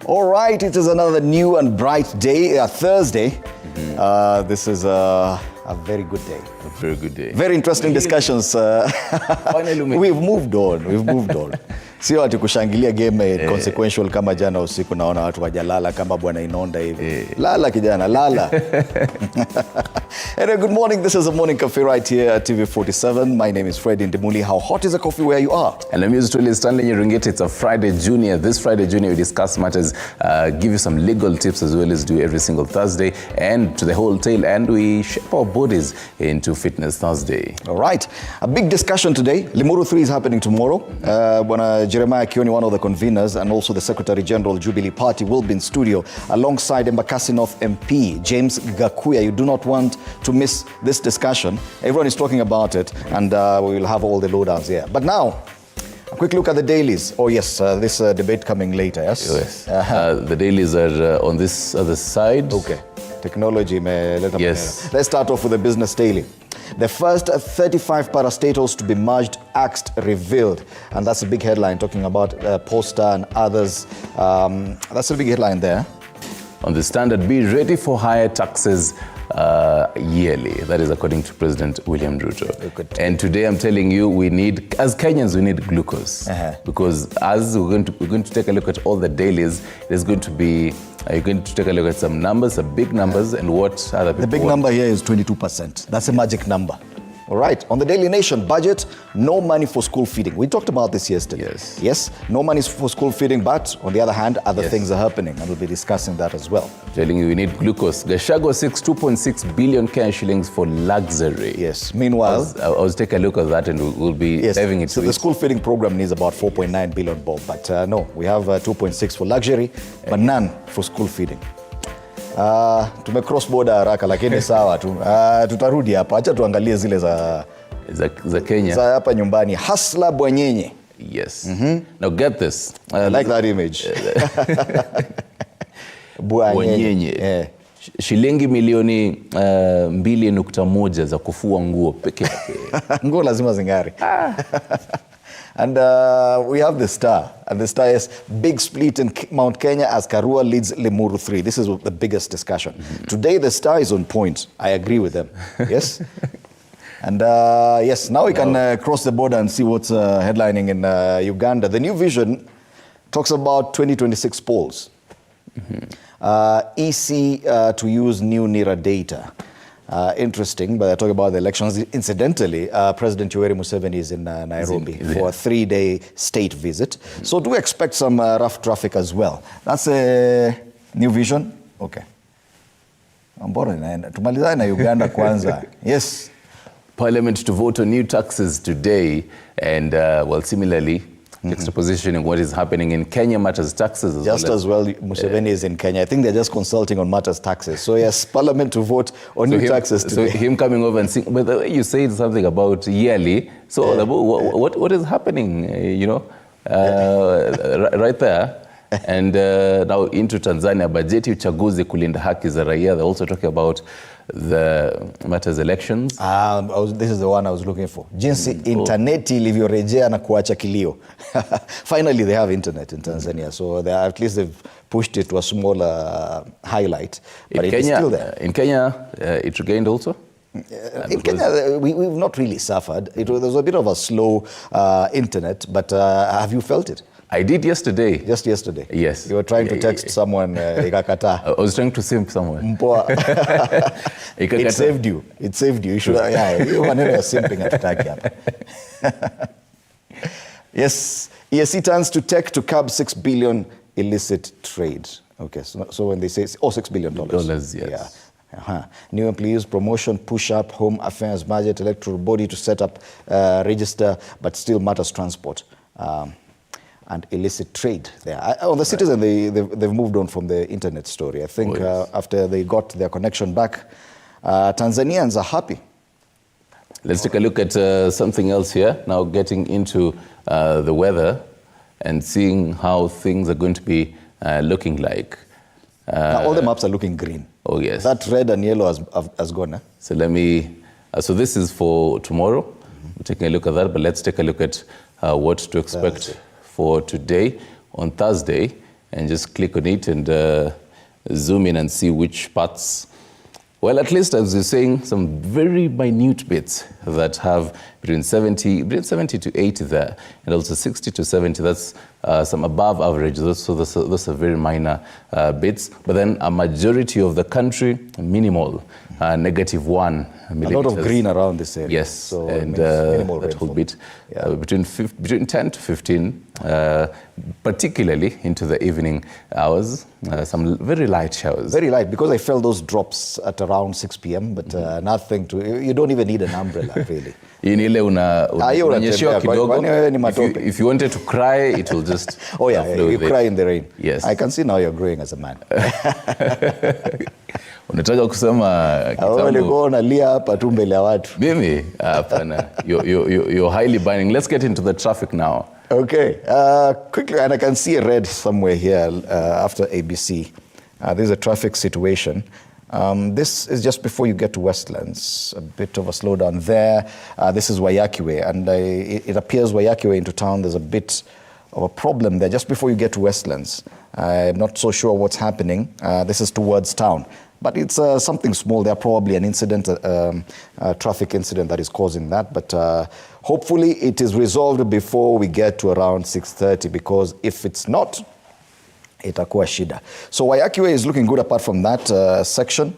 All right, it is another new and bright day, Thursday. This is a very good day. A very good day. Very interesting discussions. We've moved on. Sio ati kushangilia game consequential kama jana usiku naona watu wajalala kama bwana Inonda hivi. Lala kijana, lala. Anyway, good morning. This is a morning cafe right here at TV47. My name is Fred Indimuli. How hot is the coffee where you are? And I'm used to Stanley Nyaringita. It's a Friday Junior. This Friday Junior we discuss matters, give you some legal tips as well as do every single Thursday and to the whole tail, and we shape our bodies into Fitness Thursday. All right. A big discussion today. Limuru 3 is happening tomorrow. Bwana Jeremiah Kioni, one of the conveners, and also the Secretary General Jubilee Party will be in studio alongside Embakasi North MP James Gachagua. You do not want to miss this discussion. Everyone is talking about it, and we will have all the lowdowns here. But now, a quick look at the dailies. Oh yes, this debate coming later, yes? Yes. The dailies are on this other side. Okay. Technology may let them. Yes. Let's start off with the business daily. The first 35 parastatals to be merged, axed, revealed. And that's a big headline talking about Posta and others. That's a big headline there. On the Standard, be ready for higher taxes yearly. That is according to President William Ruto. And today I'm telling you, we need, as Kenyans, we need glucose. Because as we're going to take a look at all the dailies, there's going to be, you're going to take a look at some numbers, some big numbers, and what other people The big number here is 22%. That's a magic number. All right. On the Daily Nation budget, no money for school feeding. We talked about this yesterday. Yes, no money for school feeding, but on the other hand, other things are happening, and we'll be discussing that as well. Telling you we need glucose. Gachagua seeks 2.6 billion Kenya shillings for luxury. Yes. Meanwhile, I was take a look at that, and we'll be diving into so the school feeding program needs about 4.9 billion bob, but no, we have 2.6 for luxury, but none for school feeding. Tume cross border haraka lakini sawa tu. Tutarudi hapa. Acha tuangalie zile za Kenya. Za hapa nyumbani. Hasla bwanyenye. Yes. Now get this. I like that image. Bwanyenye. Shilingi milioni 2.1 za kufua nguo peke yake. Nguo lazima zingari. And we have the Star. And the Star is big split in Mount Kenya as Karua leads Limuru 3. This is the biggest discussion. Today, the Star is on point. I agree with them. Yes? And yes, now we can cross the border and see what's headlining in Uganda. The New Vision talks about 2026 polls. EC to use new NIRA data. Interesting, but I talk about the elections. Incidentally, President Yoweri Museveni is in Nairobi for a 3-day state visit. So do expect some rough traffic as well. That's a New Vision. Okay. Tumalizane na Uganda kwanza. Yes. Parliament to vote on new taxes today, and well, similarly, juxtapositioning what is happening in Kenya matters taxes as well. Museveni is in Kenya. I think they're just consulting on matters taxes. So yes, Parliament to vote on new taxes today. So him coming over and saying, but the way you said something about yearly, so what is happening, right there? And now into Tanzania, bajeti uchaguzi kulinda haki za raia. They're also talking about the matters elections. This is the one I was looking for. Jinsi interneti ilivyorejea na kuacha kilio. Finally, they have internet in Tanzania, so at least they've pushed it to a smaller highlight. But it is still there. In Kenya, it regained also? In Kenya, we've not really suffered. There was a bit of a slow internet, but have you felt it? I did yesterday. Just yesterday? Yes. You were trying to text someone, ikakata. I was trying to simp someone. It saved you. It saved you. You should you maneno ya simping hatutaki hapa. Yes, ESC turns to tech to curb $6 billion illicit trade. Okay, so when they say, $6 billion. Dollars, yes. Yeah. New employees, promotion, push up, home affairs, budget, electoral body to set up, register, but still matters transport. And illicit trade there. On the Citizen, they've moved on from the internet story. I think after they got their connection back, Tanzanians are happy. Let's take a look at something else here. Now getting into the weather and seeing how things are going to be looking like. Now all the maps are looking green. Oh yes. That red and yellow has gone. Eh? So let me, so this is for tomorrow. We're taking a look at that, but let's take a look at what to expect for today. On Thursday, and just click on it and zoom in and see which parts. Well, at least as you're saying, some very minute bits that have between 70 to 80 there, and also 60 to 70. That's some above average. Those are very minor bits. But then a majority of the country, minimal, -1 millimeters. A lot of green around this area. Yes, so and that whole bit between 10 to 15, particularly into the evening hours, some very light showers. Very light, because I felt those drops at around 6 p.m., but nothing to, you don't even need an umbrella, really. Unanyeshewa kidogo. If you wanted to cry, it will just oh yeah, you cry in the rain. Yes. I can see now you're growing as a man. Unataka kusema kitambo. Unalia hapa tu mbele ya watu. Mimi? Hapana. You're highly burning. Let's get into the traffic now. Okay. Quickly, and I can see a red somewhere here after ABC. There's a traffic situation. This is just before you get to Westlands, a bit of a slowdown there. This is Waiyaki Way, and it appears Waiyaki Way into town, there's a bit of a problem there just before you get to Westlands. I'm not so sure what's happening. This is towards town, but it's something small. There probably an incident, a traffic incident that is causing that, but hopefully it is resolved before we get to around 6:30, because if it's not, itakuwa shida. So Waiyaki Way is looking good apart from that section.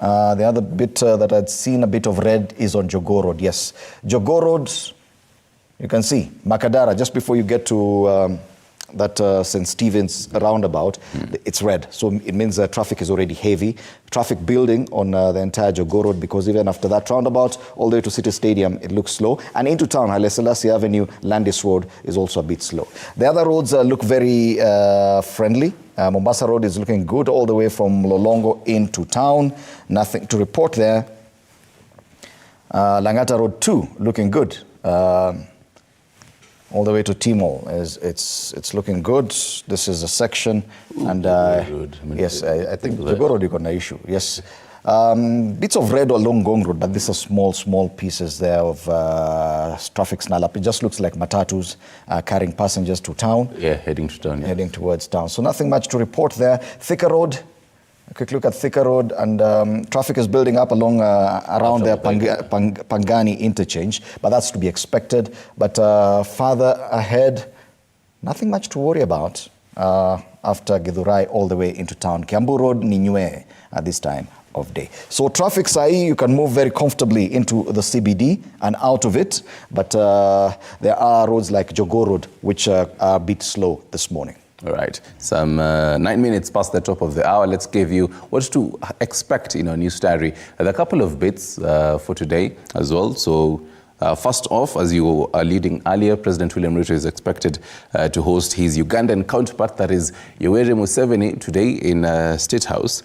The other bit that I'd seen a bit of red is on Jogoo Road. Yes, Jogoo Road, you can see Makadara, just before you get to that St. Stephen's roundabout, it's red. So it means that traffic is already heavy. Traffic building on the entire Jogoo Road, because even after that roundabout, all the way to City Stadium, it looks slow. And into town, Haile Selassie Avenue, Landis Road is also a bit slow. The other roads look very friendly. Mombasa Road is looking good all the way from Lolongo into town. Nothing to report there. Langata Road 2, looking good. All the way to Timol, it's looking good. This is a section, and yes, I think Jogoo Road you got an issue. Yes, bits of red along Ngong Road, but these are small pieces there of traffic snarl up. It just looks like matatus carrying passengers to town. Yeah, heading to town. Heading towards town. So nothing much to report there. Thika Road. A quick look at Thika Road, and traffic is building up along around the Pangani interchange, but that's to be expected. But farther ahead, nothing much to worry about after Githurai all the way into town. Kiambu Road, Ninyue at this time of day. So traffic sahi, you can move very comfortably into the CBD and out of it, but there are roads like Jogoo Road which are a bit slow this morning. All right, some 9 minutes past the top of the hour. Let's give you what to expect in our news diary. There are a couple of bits for today as well. So first off, as you are leading earlier, President William Ruto is expected to host his Ugandan counterpart, that is Yoweri Museveni, today in State House.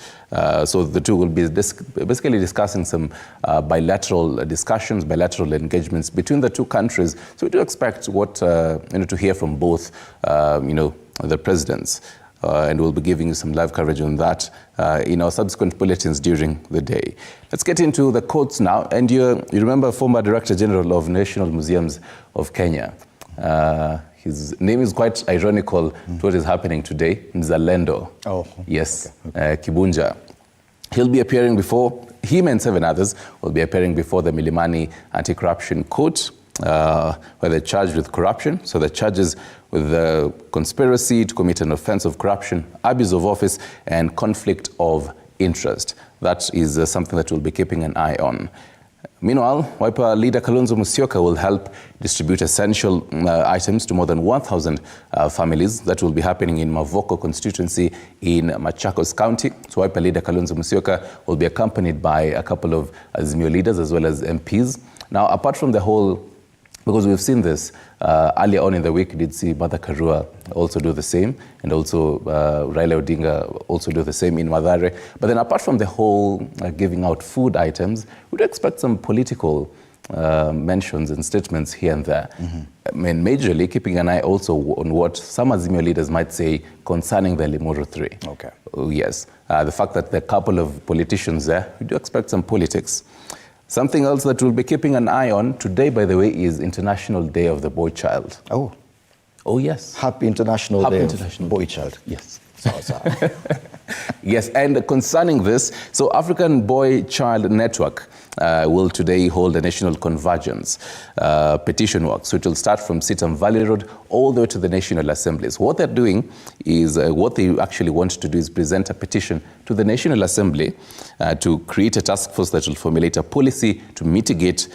So the two will be basically discussing some bilateral discussions, bilateral engagements between the two countries. So we do expect what to hear from both, the presidents, and we'll be giving you some live coverage on that in our subsequent bulletins during the day. Let's get into the quotes now. And you remember former Director General of National Museums of Kenya. His name is quite ironical to what is happening today, Mzalendo. Oh. Yes, okay. Kibunja. He'll be appearing before, him and 7 others will be appearing before the Milimani Anti-Corruption Court, where they're charged with corruption. So the charges with the conspiracy to commit an offense of corruption, abuse of office, and conflict of interest. That is something that we'll be keeping an eye on. Meanwhile, Wiper leader Kalonzo Musyoka will help distribute essential items to more than 1,000 families. That will be happening in Mavoko constituency in Machakos County. So Wiper leader Kalonzo Musyoka will be accompanied by a couple of Azimio leaders as well as MPs. Now, apart from the whole, because we've seen this earlier on in the week, did see Martha Karua also do the same, and also Raila Odinga also do the same in Mathare. But then apart from the whole giving out food items, we'd expect some political mentions and statements here and there. I mean, majorly keeping an eye also on what some Azimio leaders might say concerning the Limuru 3. Okay. Yes. The fact that there are a couple of politicians there, we do expect some politics. Something else that we'll be keeping an eye on today, by the way, is International Day of the Boy Child. Oh. Oh, yes. Happy International Day of Boy Child. Yes. Yes, and concerning this, so African Boy Child Network will today hold a national convergence petition works, which will start from Sitam Valley Road all the way to the National Assemblies. What they're doing is, what they actually want to do is present a petition to the National Assembly to create a task force that will formulate a policy to mitigate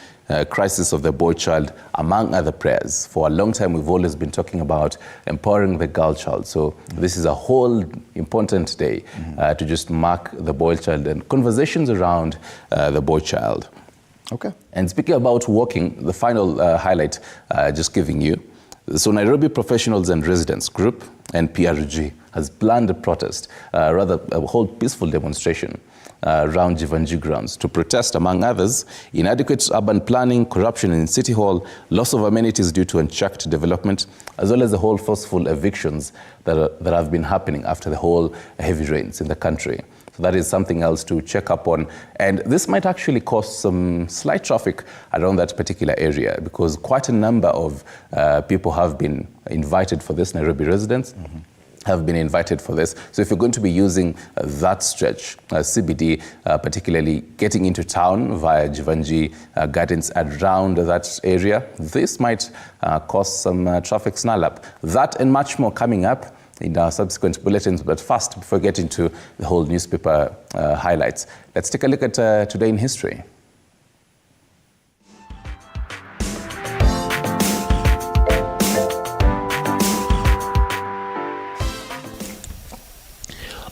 crisis of the boy child, among other prayers. For a long time, we've always been talking about empowering the girl child. So this is a whole important day to just mark the boy child and conversations around the boy child. Okay. And speaking about walking, the final highlight just giving you. So Nairobi Professionals and Residents Group and PRG has planned a protest, rather a whole peaceful demonstration around Jivanji grounds to protest, among others, inadequate urban planning, corruption in City Hall, loss of amenities due to unchecked development, as well as the whole forceful evictions that have been happening after the whole heavy rains in the country. So that is something else to check up on. And this might actually cause some slight traffic around that particular area, because quite a number of people have been invited for this, Nairobi residents. Have been invited for this. So if you're going to be using that stretch, CBD, particularly getting into town via Jivanji Gardens around that area, this might cause some traffic snarl up. That and much more coming up in our subsequent bulletins. But first, before getting to the whole newspaper highlights, let's take a look at Today in History.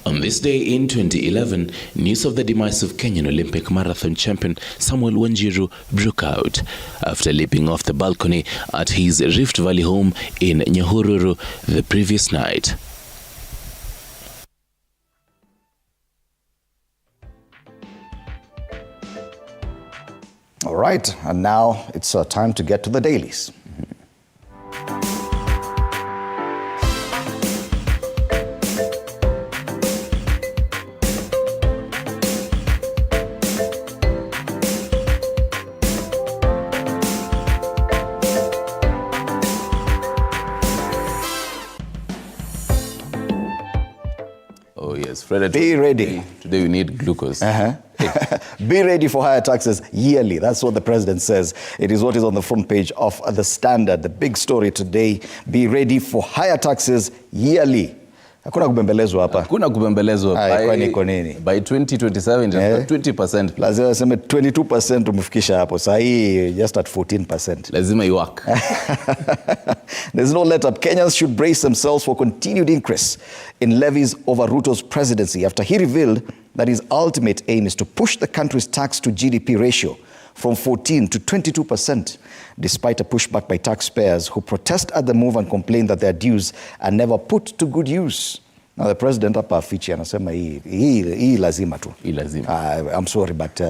On this day in 2011, news of the demise of Kenyan Olympic marathon champion Samuel Wanjiru broke out after leaping off the balcony at his Rift Valley home in Nyahururu the previous night. All right, and now it's time to get to the dailies. Oh yes, Fred. Be ready. Today we need glucose. Be ready for higher taxes yearly. That's what the president says. It is what is on the front page of The Standard. The big story today, be ready for higher taxes yearly. Hakuna kubembelezwa hapa. Hakuna kubembelezwa. By 2027, 20%. Lazima sema 22% umefikisha hapo. Sasa hii just at 14%. Lazima iwak. There's no let up. Kenyans should brace themselves for continued increase in levies over Ruto's presidency after he revealed that his ultimate aim is to push the country's tax to GDP ratio from 14 to 22%, despite a pushback by taxpayers who protest at the move and complain that their dues are never put to good use. Now the president hapa afichi anasema hii lazima tu. Hii lazima. I'm sorry, but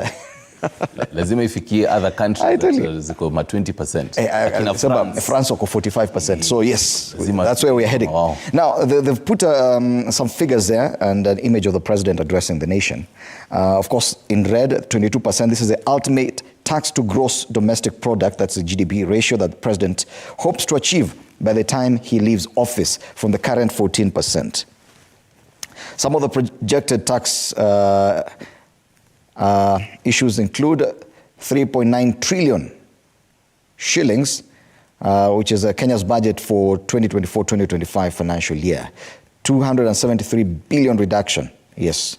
lazima ifikie other countries that ziko ma 20%. France wako 45%. So yes, that's where we're heading. Wow. Now they've put some figures there and an image of the president addressing the nation. Of course, in red, 22%. This is the ultimate tax to gross domestic product. That's the GDP ratio that the president hopes to achieve by the time he leaves office from the current 14%. Some of the projected tax issues include 3.9 trillion shillings, which is Kenya's budget for 2024-2025 financial year. 273 billion reduction, yes,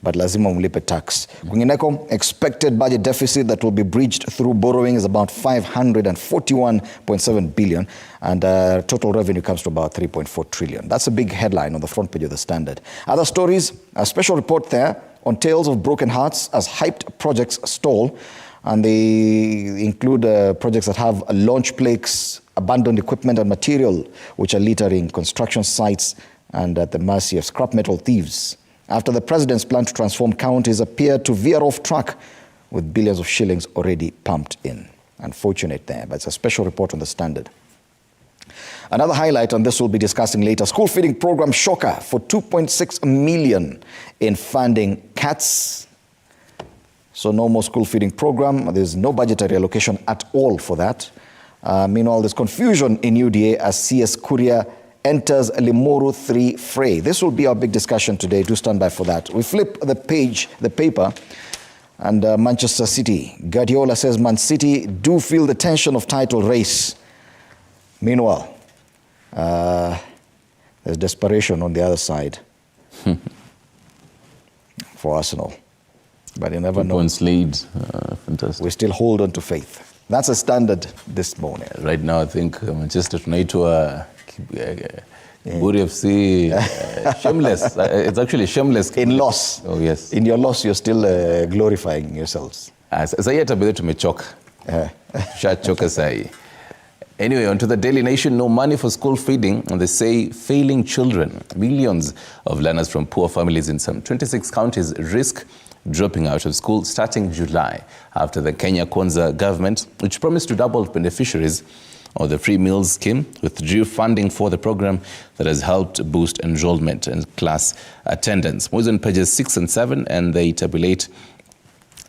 but lazima umlipe tax. Kwingineko, expected budget deficit that will be bridged through borrowing is about 541.7 billion, and total revenue comes to about 3.4 trillion. That's a big headline on the front page of The Standard. Other stories, a special report there on tales of broken hearts as hyped projects stall, and they include projects that have launch plaques, abandoned equipment and material, which are littering construction sites and at the mercy of scrap metal thieves. After the president's plan to transform counties appear to veer off track, with billions of shillings already pumped in. Unfortunate there, but it's a special report on The Standard. Another highlight, and this we'll be discussing later, school feeding program shocker for 2.6 million in funding cuts. So no more school feeding program. There's no budgetary allocation at all for that. Meanwhile, there's confusion in UDA as CS Kuria enters Limuru 3 fray. This will be our big discussion today. Do stand by for that. We flip the paper, and Manchester City. Guardiola says Man City do feel the tension of title race. Meanwhile, there's desperation on the other side for Arsenal. But you never know. Points lead, fantastic. We still hold on to faith. That's a standard this morning. Right now, I think Manchester United are Buri FC, shameless. It's actually shameless. In loss. Oh, yes. In your loss, you're still glorifying yourselves. Anyway, on to the Daily Nation. No money for school feeding, and they say failing children. Millions of learners from poor families in some 26 counties risk dropping out of school starting July after the Kenya Kwanza government, which promised to double beneficiaries of the free meals scheme, withdrew funding for the program that has helped boost enrollment and class attendance. More on pages 6 and 7, and they tabulate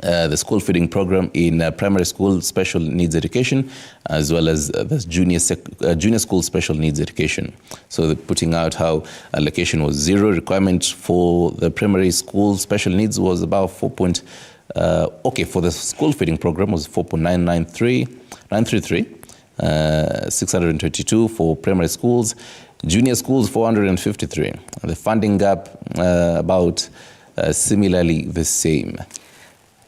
the school feeding program in primary school special needs education, as well as the junior school special needs education. So they're putting out how allocation was 0. Requirement for the primary school special needs was about for the school feeding program was 4.933, 622 for primary schools, junior schools 453. And the funding gap about similarly the same.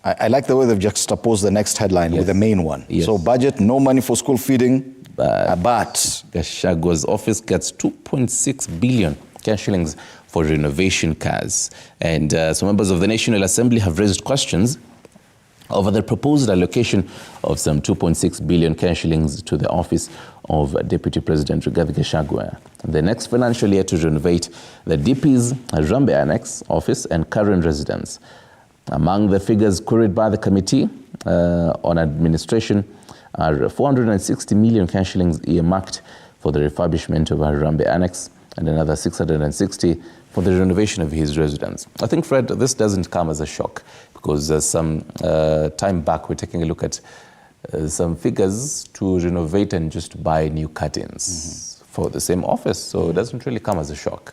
I like the way they've juxtaposed the next headline with the main one. Yes. So budget, no money for school feeding, but Gachagua's office gets 2.6 billion shillings for renovation cars. And some members of the National Assembly have raised questions over the proposed allocation of some 2.6 billion shillings to the office of Deputy President Rigathi Gachagua. The next financial year to renovate the DP's Rambe Annex office and current residence. Among the figures queried by the Committee on Administration are 460 million shillings earmarked for the refurbishment of Harambee Annex and another 660 for the renovation of his residence. I think, Fred, this doesn't come as a shock because some time back we're taking a look at some figures to renovate and just buy new curtains. For the same office, so it doesn't really come as a shock.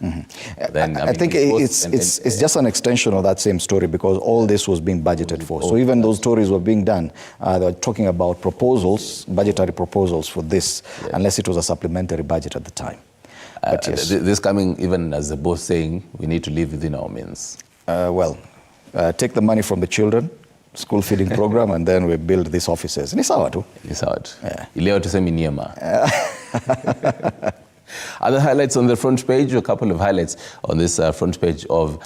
Then, I think it's just an extension of that same story because all this was being budgeted for. So even those stories were being done, they were talking about proposals, budgetary proposals for this, unless it was a supplementary budget at the time. But yes. This coming even as the boss saying we need to live within our means. Take the money from the children, school feeding program, and then we build these offices. Ni sawa tu. Ni sawa tu. Ileo tuseme niema. Other highlights on the front page, a couple of highlights on this front page of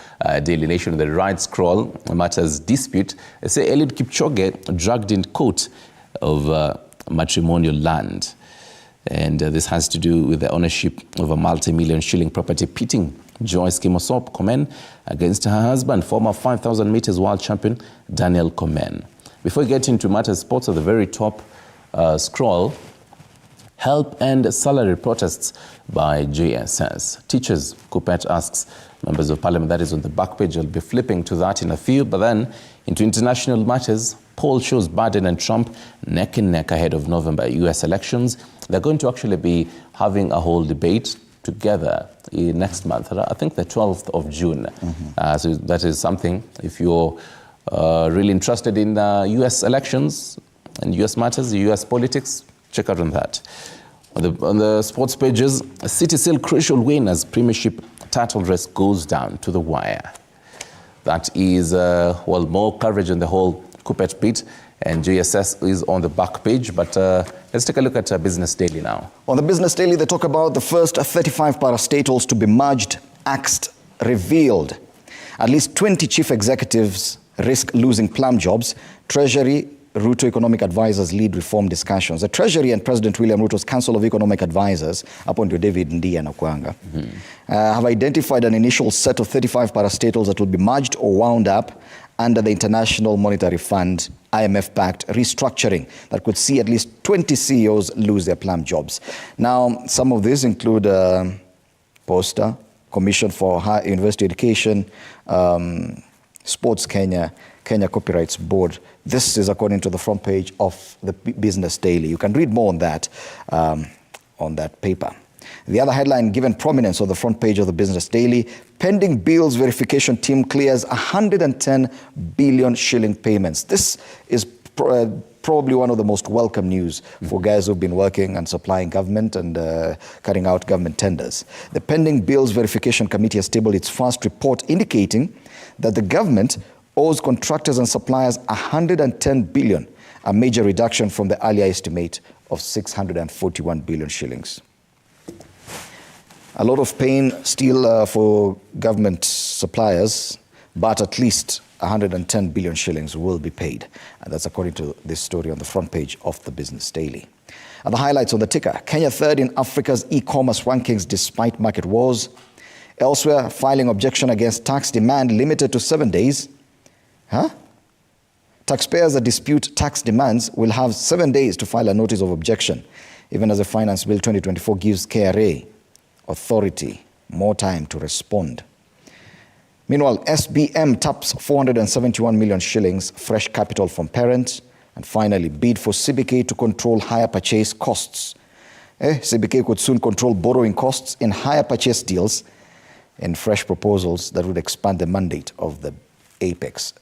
Daily Nation. The right scroll matters dispute. They say Eliud Kipchoge dragged in court of matrimonial land. And this has to do with the ownership of a multi-million shilling property pitting Joyce Kimosop Komen against her husband, former 5,000 meters world champion Daniel Komen. Before we get into matters sports, at the very top scroll, help end salary protests by JSS. Teachers, Kupet asks members of parliament. That is on the back page. I'll be flipping to that in a few. But then into international matters, poll shows Biden and Trump neck and neck ahead of November US elections. They're going to actually be having a whole debate together next month, I think the 12th of June. So that is something, if you're really interested in US elections and US matters, US politics, check out on that. On the sports pages, City still crucial win as Premiership title race goes down to the wire. That is, more coverage on the whole Kupet bit, and JSS is on the back page. But let's take a look at Business Daily now. On the Business Daily, they talk about the first 35 parastatals to be merged, axed, revealed. At least 20 chief executives risk losing plum jobs. Treasury, Ruto Economic Advisors lead reform discussions. The Treasury and President William Ruto's Council of Economic Advisors, up onto David Ndia na Kwanga, have identified an initial set of 35 parastatals that will be merged or wound up under the International Monetary Fund, IMF-backed restructuring that could see at least 20 CEOs lose their plum jobs. Now, some of these include POSTA, Commission for Higher University Education, Sports Kenya, Kenya Copyrights Board. This is according to the front page of the Business Daily. You can read more on that paper. The other headline given prominence on the front page of the Business Daily, pending bills verification team clears 110 billion shilling payments. This is probably one of the most welcome news for guys who've been working and supplying government and carrying out government tenders. The pending bills verification committee has tabled its first report indicating that the government owes contractors and suppliers 110 billion, a major reduction from the earlier estimate of 641 billion shillings. A lot of pain still for government suppliers, but at least 110 billion shillings will be paid. And that's according to this story on the front page of the Business Daily. And the highlights on the ticker: Kenya third in Africa's e-commerce rankings despite market wars. Elsewhere, filing objection against tax demand limited to 7 days. Taxpayers that dispute tax demands will have 7 days to file a notice of objection, even as the Finance Bill 2024 gives KRA authority more time to respond. Meanwhile, SBM taps 471 million shillings fresh capital from parents. And finally, bid for CBK to control higher purchase costs. CBK could soon control borrowing costs in higher purchase deals and fresh proposals that would expand the mandate of the Apex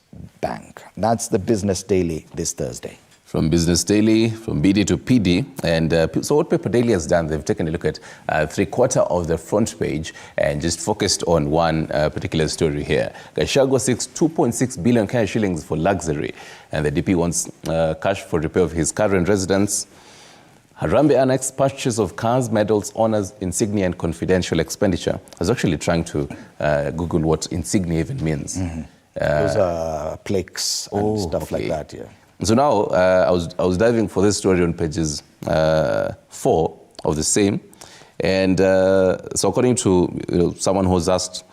Bank. That's the Business Daily this Thursday. From Business Daily, from BD to PD. And so what Paper Daily has done, they've taken a look at 3/4 of the front page and just focused on one particular story here. Gachagua seeks 2.6 billion cash shillings for luxury. And the DP wants cash for repair of his current residence. Harambee Annex purchase of cars, medals, honors, insignia, and confidential expenditure. I was actually trying to Google what insignia even means. Those are plaques and stuff like that, yeah. So now I was diving for this story on pages 4 of the same, and so according to someone who was asked,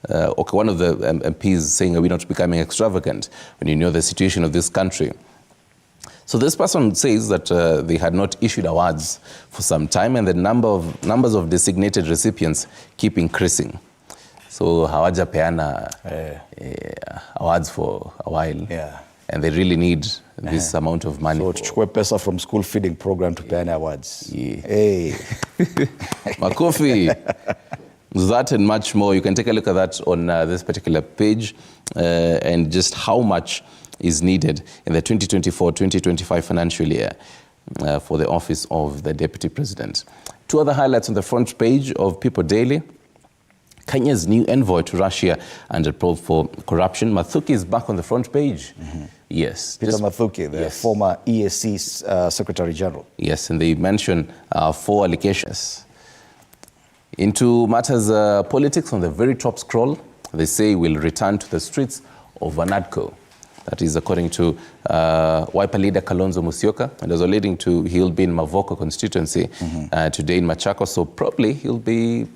one of the MPs saying, "Are we not becoming extravagant when you know the situation of this country?" So this person says that they had not issued awards for some time, and the numbers of designated recipients keep increasing. So hawajapeana awards for a while. Yeah. And they really need this amount of money. So tuchukue pesa from school feeding program to peana awards. Yeah. Hey. Makofi. That and much more. You can take a look at that on this particular page and just how much is needed in the 2024-2025 financial year for the office of the Deputy President. Two other highlights on the front page of People Daily. Kenya's new envoy to Russia under probe for corruption. Mathuki is back on the front page. Yes. Peter Mathuki, the former EAC Secretary General. Yes, and they mention 4 allegations. Into matters politics, on the very top scroll, they say we'll return to the streets of Vanadco. That is according to Wiper leader Kalonzo Musyoka, and as relating to he'll be in Mavoko constituency today in Machakos, so probably he'll be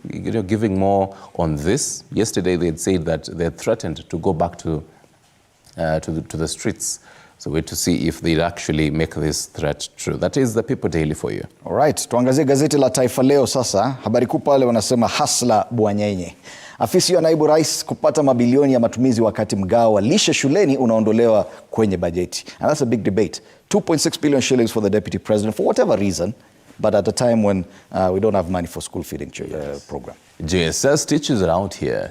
giving more on this. Yesterday they had said that they had threatened to go back to the streets. So wait to see if they'd actually make this threat true. That is the People Daily for you. All right, tuangazie gazeti la Taifa Leo sasa. Habari kuu pale wanasema hasla bwanyenye. Afisi ya naibu rais kupata mabilioni ya matumizi wakati mgao wa lishe shuleni unaondolewa kwenye bajeti. And that's a big debate. 2.6 billion shillings for the deputy president for whatever reason, but at a time when we don't have money for school feeding program. JSS teachers are out here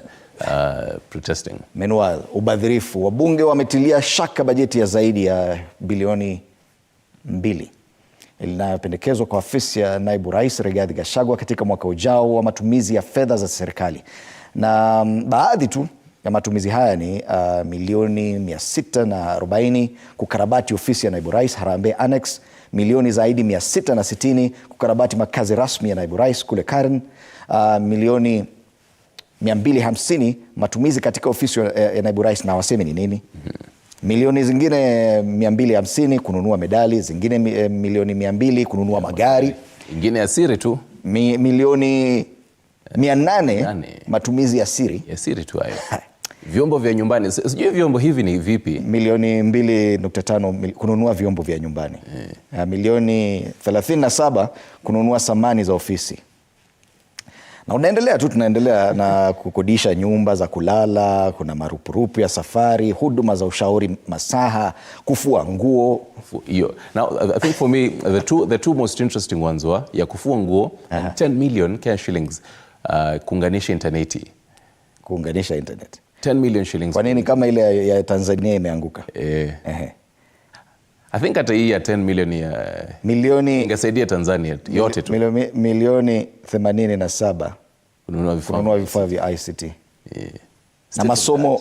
protesting. Meanwhile, ubadhirifu. Wabunge wametilia shaka bajeti ya zaidi ya bilioni 2 inayopendekezwa kwa afisi ya naibu rais Rigathi Gachagua katika mwaka ujao wa matumizi ya fedha za serikali. Na baadhi tu ya matumizi haya ni milioni 640 kukarabati ofisi ya naibu rais Harambee Annex, milioni zaidi 660 kukarabati makazi rasmi ya naibu rais kule Karen, milioni 250 matumizi katika ofisi ya naibu rais na waseme ni nini. Milioni zingine 250 kununua medali, zingine milioni 200 kununua magari, ingine ya siri tu. Milioni 800 matumizi ya siri. Ya siri tu hayo. Vyombo vya nyumbani, sijui vyombo hivi ni vipi? Milioni 2.5 kununua vyombo vya nyumbani. Milioni 37 kununua samani za ofisi. Na tunaendelea na kukodisha nyumba za kulala, kuna marupurupu ya safari, huduma za ushauri masaha, kufua nguo. Now, I think for me, the two most interesting ones were ya kufua nguo and 10 million Kenya shillings kuunganisha interneti. Kuunganisha internet. 10 million shillings. Kwa nini kama ile ya Tanzania imeanguka? I think hata hii ya 10 million ya milioni ingesaidia Tanzania yote tu. Milioni 87 kununua vifaa vya ICT. Na masomo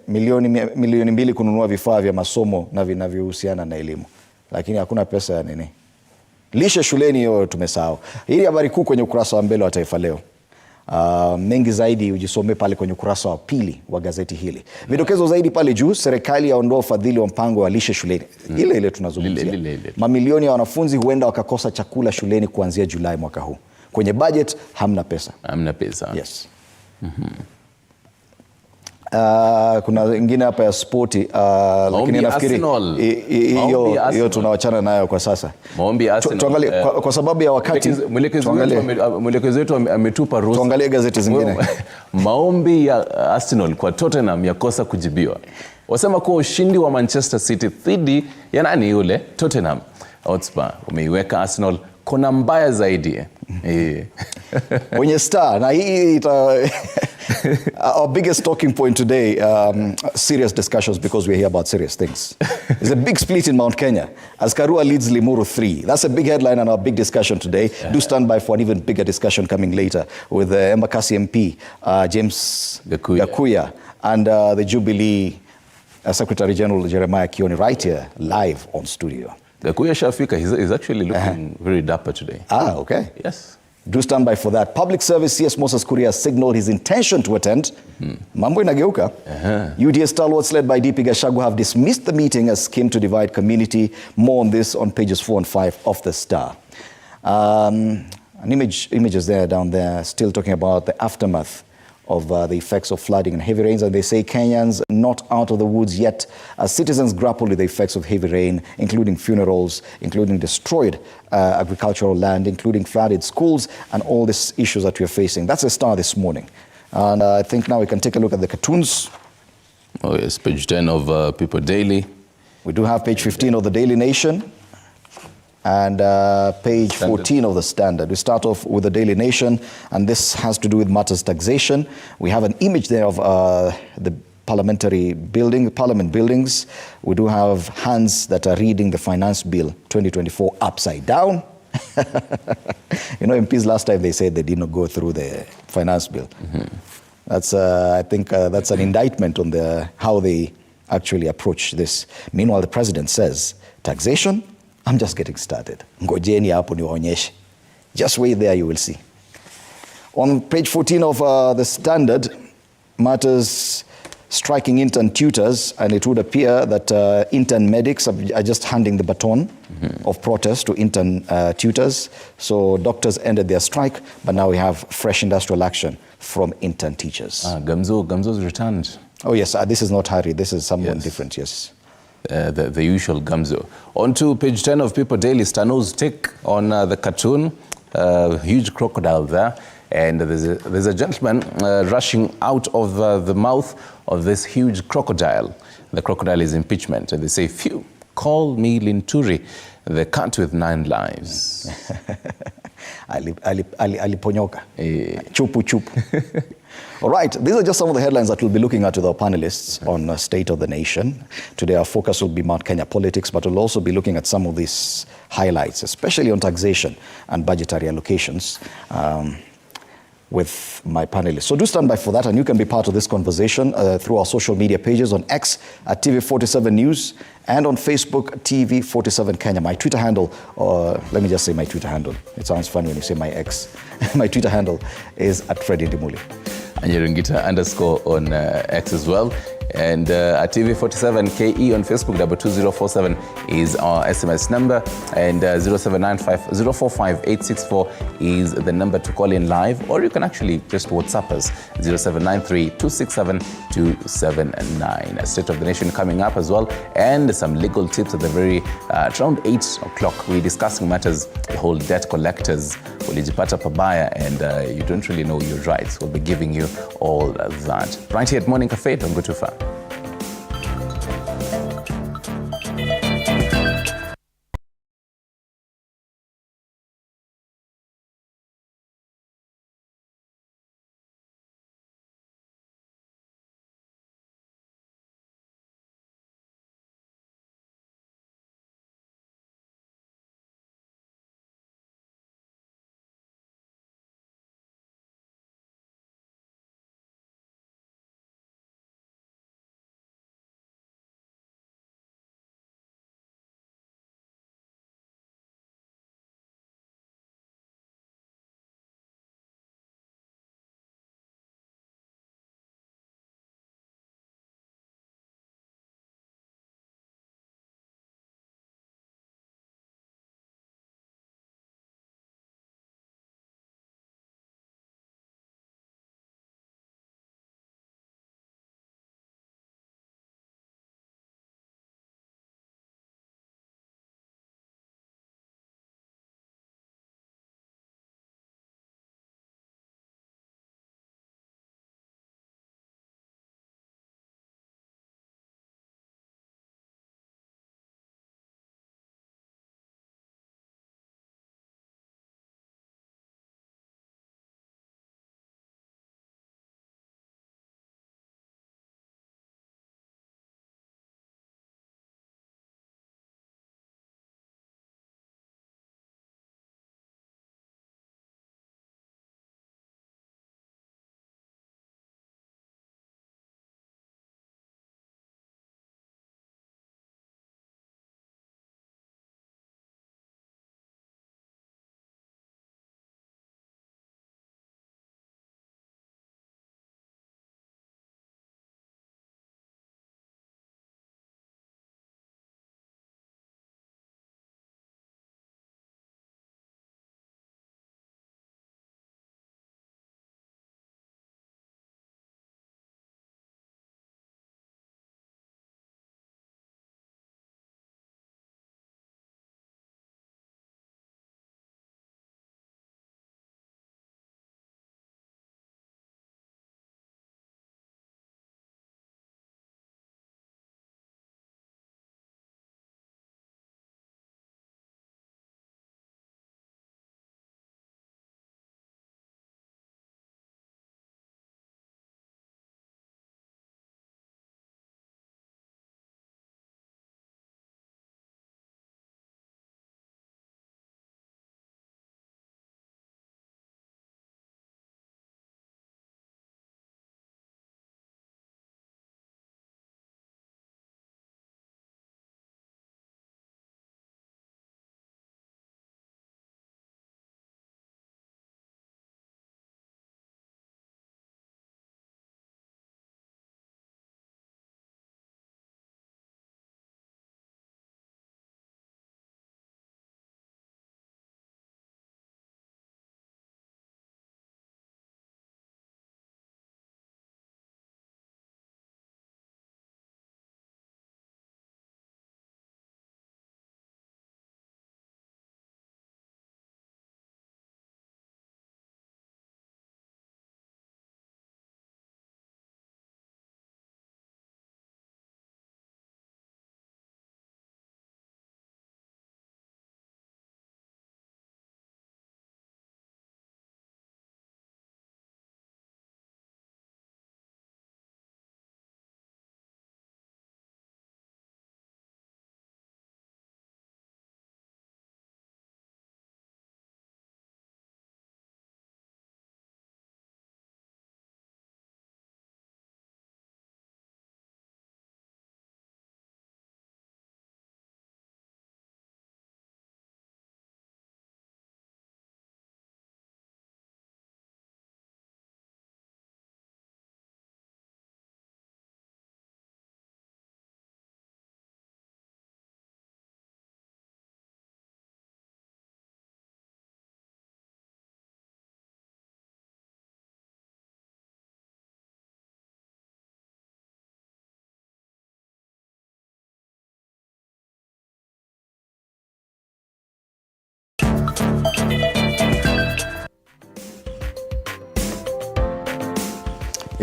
milioni 2 kununua vifaa vya masomo na vinavyohusiana na elimu. Lakini hakuna pesa ya nini. Lishe shuleni hiyo tumesahau. Hii habari kuu kwenye ukurasa wa mbele wa Taifa Leo. Mengi zaidi ujisome pale kwenye ukurasa wa pili wa gazeti hili. Vidokezo zaidi pale juu, serikali yaondoa ufadhili wa mpango wa lishe shuleni. Ile tunazungumzia. Mamilioni ya wanafunzi huenda wakakosa chakula shuleni kuanzia Julai mwaka huu. Kwenye budget hamna pesa. Yes. Kuna ingine hapa ya spoti, lakini nafikiri hiyo tunawachana nayo kwa sasa. Maombi Arsenal. Tuangalie kwa sababu ya wakati. Mwelekezi wetu ametupa ruhusa. Tuangalie gazeti zingine. Maombi ya Arsenal kwa Tottenham yakosa kujibiwa. Wasema kuwa ushindi wa Manchester City dhidi ya nani yule? Tottenham Hotspur umeiweka Arsenal kona mbaya zaidi. Kwenye Star na hii our biggest talking point today, serious discussions because we're here about serious things. There's a big split in Mount Kenya as Karua leads Limuru 3. That's a big headline and our big discussion today. Do stand by for an even bigger discussion coming later with Embakasi MP, James Gachagua, and the Jubilee Secretary General Jeremiah Kioni right here live on studio. Gachagua Shafika, he's actually looking very dapper today. Okay. Yes. Do stand by for that. Public Service CS Moses Kuria signaled his intention to attend. Mambo inageuka. UDA stalwarts led by DP Gachagua have dismissed the meeting as scheme to divide community. More on this on pages 4 and 5 of the Star. Images there down there still talking about the aftermath of the effects of flooding and heavy rains, and they say Kenyans not out of the woods yet as citizens grapple with the effects of heavy rain, including funerals, including destroyed agricultural land, including flooded schools, and all these issues that we're facing. That's the Star this morning. And I think now we can take a look at the cartoons. Oh yes, page 10 of People Daily. We do have page 15 of the Daily Nation. And page 14 of the Standard. We start off with the Daily Nation, and this has to do with matters taxation. We have an image there of the parliamentary building, parliament buildings. We do have hands that are reading the Finance Bill 2024 upside down. You know, MPs last time they said they did not go through the Finance Bill. That's, I think that's an indictment on how they actually approach this. Meanwhile, the president says, taxation? I'm just getting started. Ngojeni hapo niwaonyeshe. Just wait there, you will see. On page 14 of the Standard, matters striking intern tutors, and it would appear that intern medics are just handing the baton of protest to intern tutors. So doctors ended their strike, but now we have fresh industrial action from intern teachers. Gamzo's returned. Oh yes, this is not Harry, this is someone different, yes. The usual Gamzo. On to page 10 of People Daily, Stano's take on the cartoon, huge crocodile there, and there's a gentleman rushing out of the mouth of this huge crocodile. The crocodile is impeachment, and they say, phew, call me Linturi, the cat with 9 lives. Aliponyoka. Chupu chupu. All right, these are just some of the headlines that we'll be looking at with our panelists on State of the Nation. Today our focus will be Mount Kenya politics, but we'll also be looking at some of these highlights, especially on taxation and budgetary allocations with my panelists. So do stand by for that, and you can be part of this conversation through our social media pages on X at TV47 News and on Facebook TV47 Kenya. My Twitter handle, or let me just say my Twitter handle. It sounds funny when you say my X. My Twitter handle is @Indimuli. And Nyaringita _ on X as well. And at TV47KE on Facebook, 22047 is our SMS number, and 0795-045-864 is the number to call in live, or you can actually just WhatsApp us, 0793-267-279. A State of the Nation coming up as well, and some legal tips at the very, around 8 o'clock. We're discussing matters, the whole debt collectors, ulijipata pabaya, and you don't really know your rights. We'll be giving you all that. Right here at Morning Cafe, don't go too far.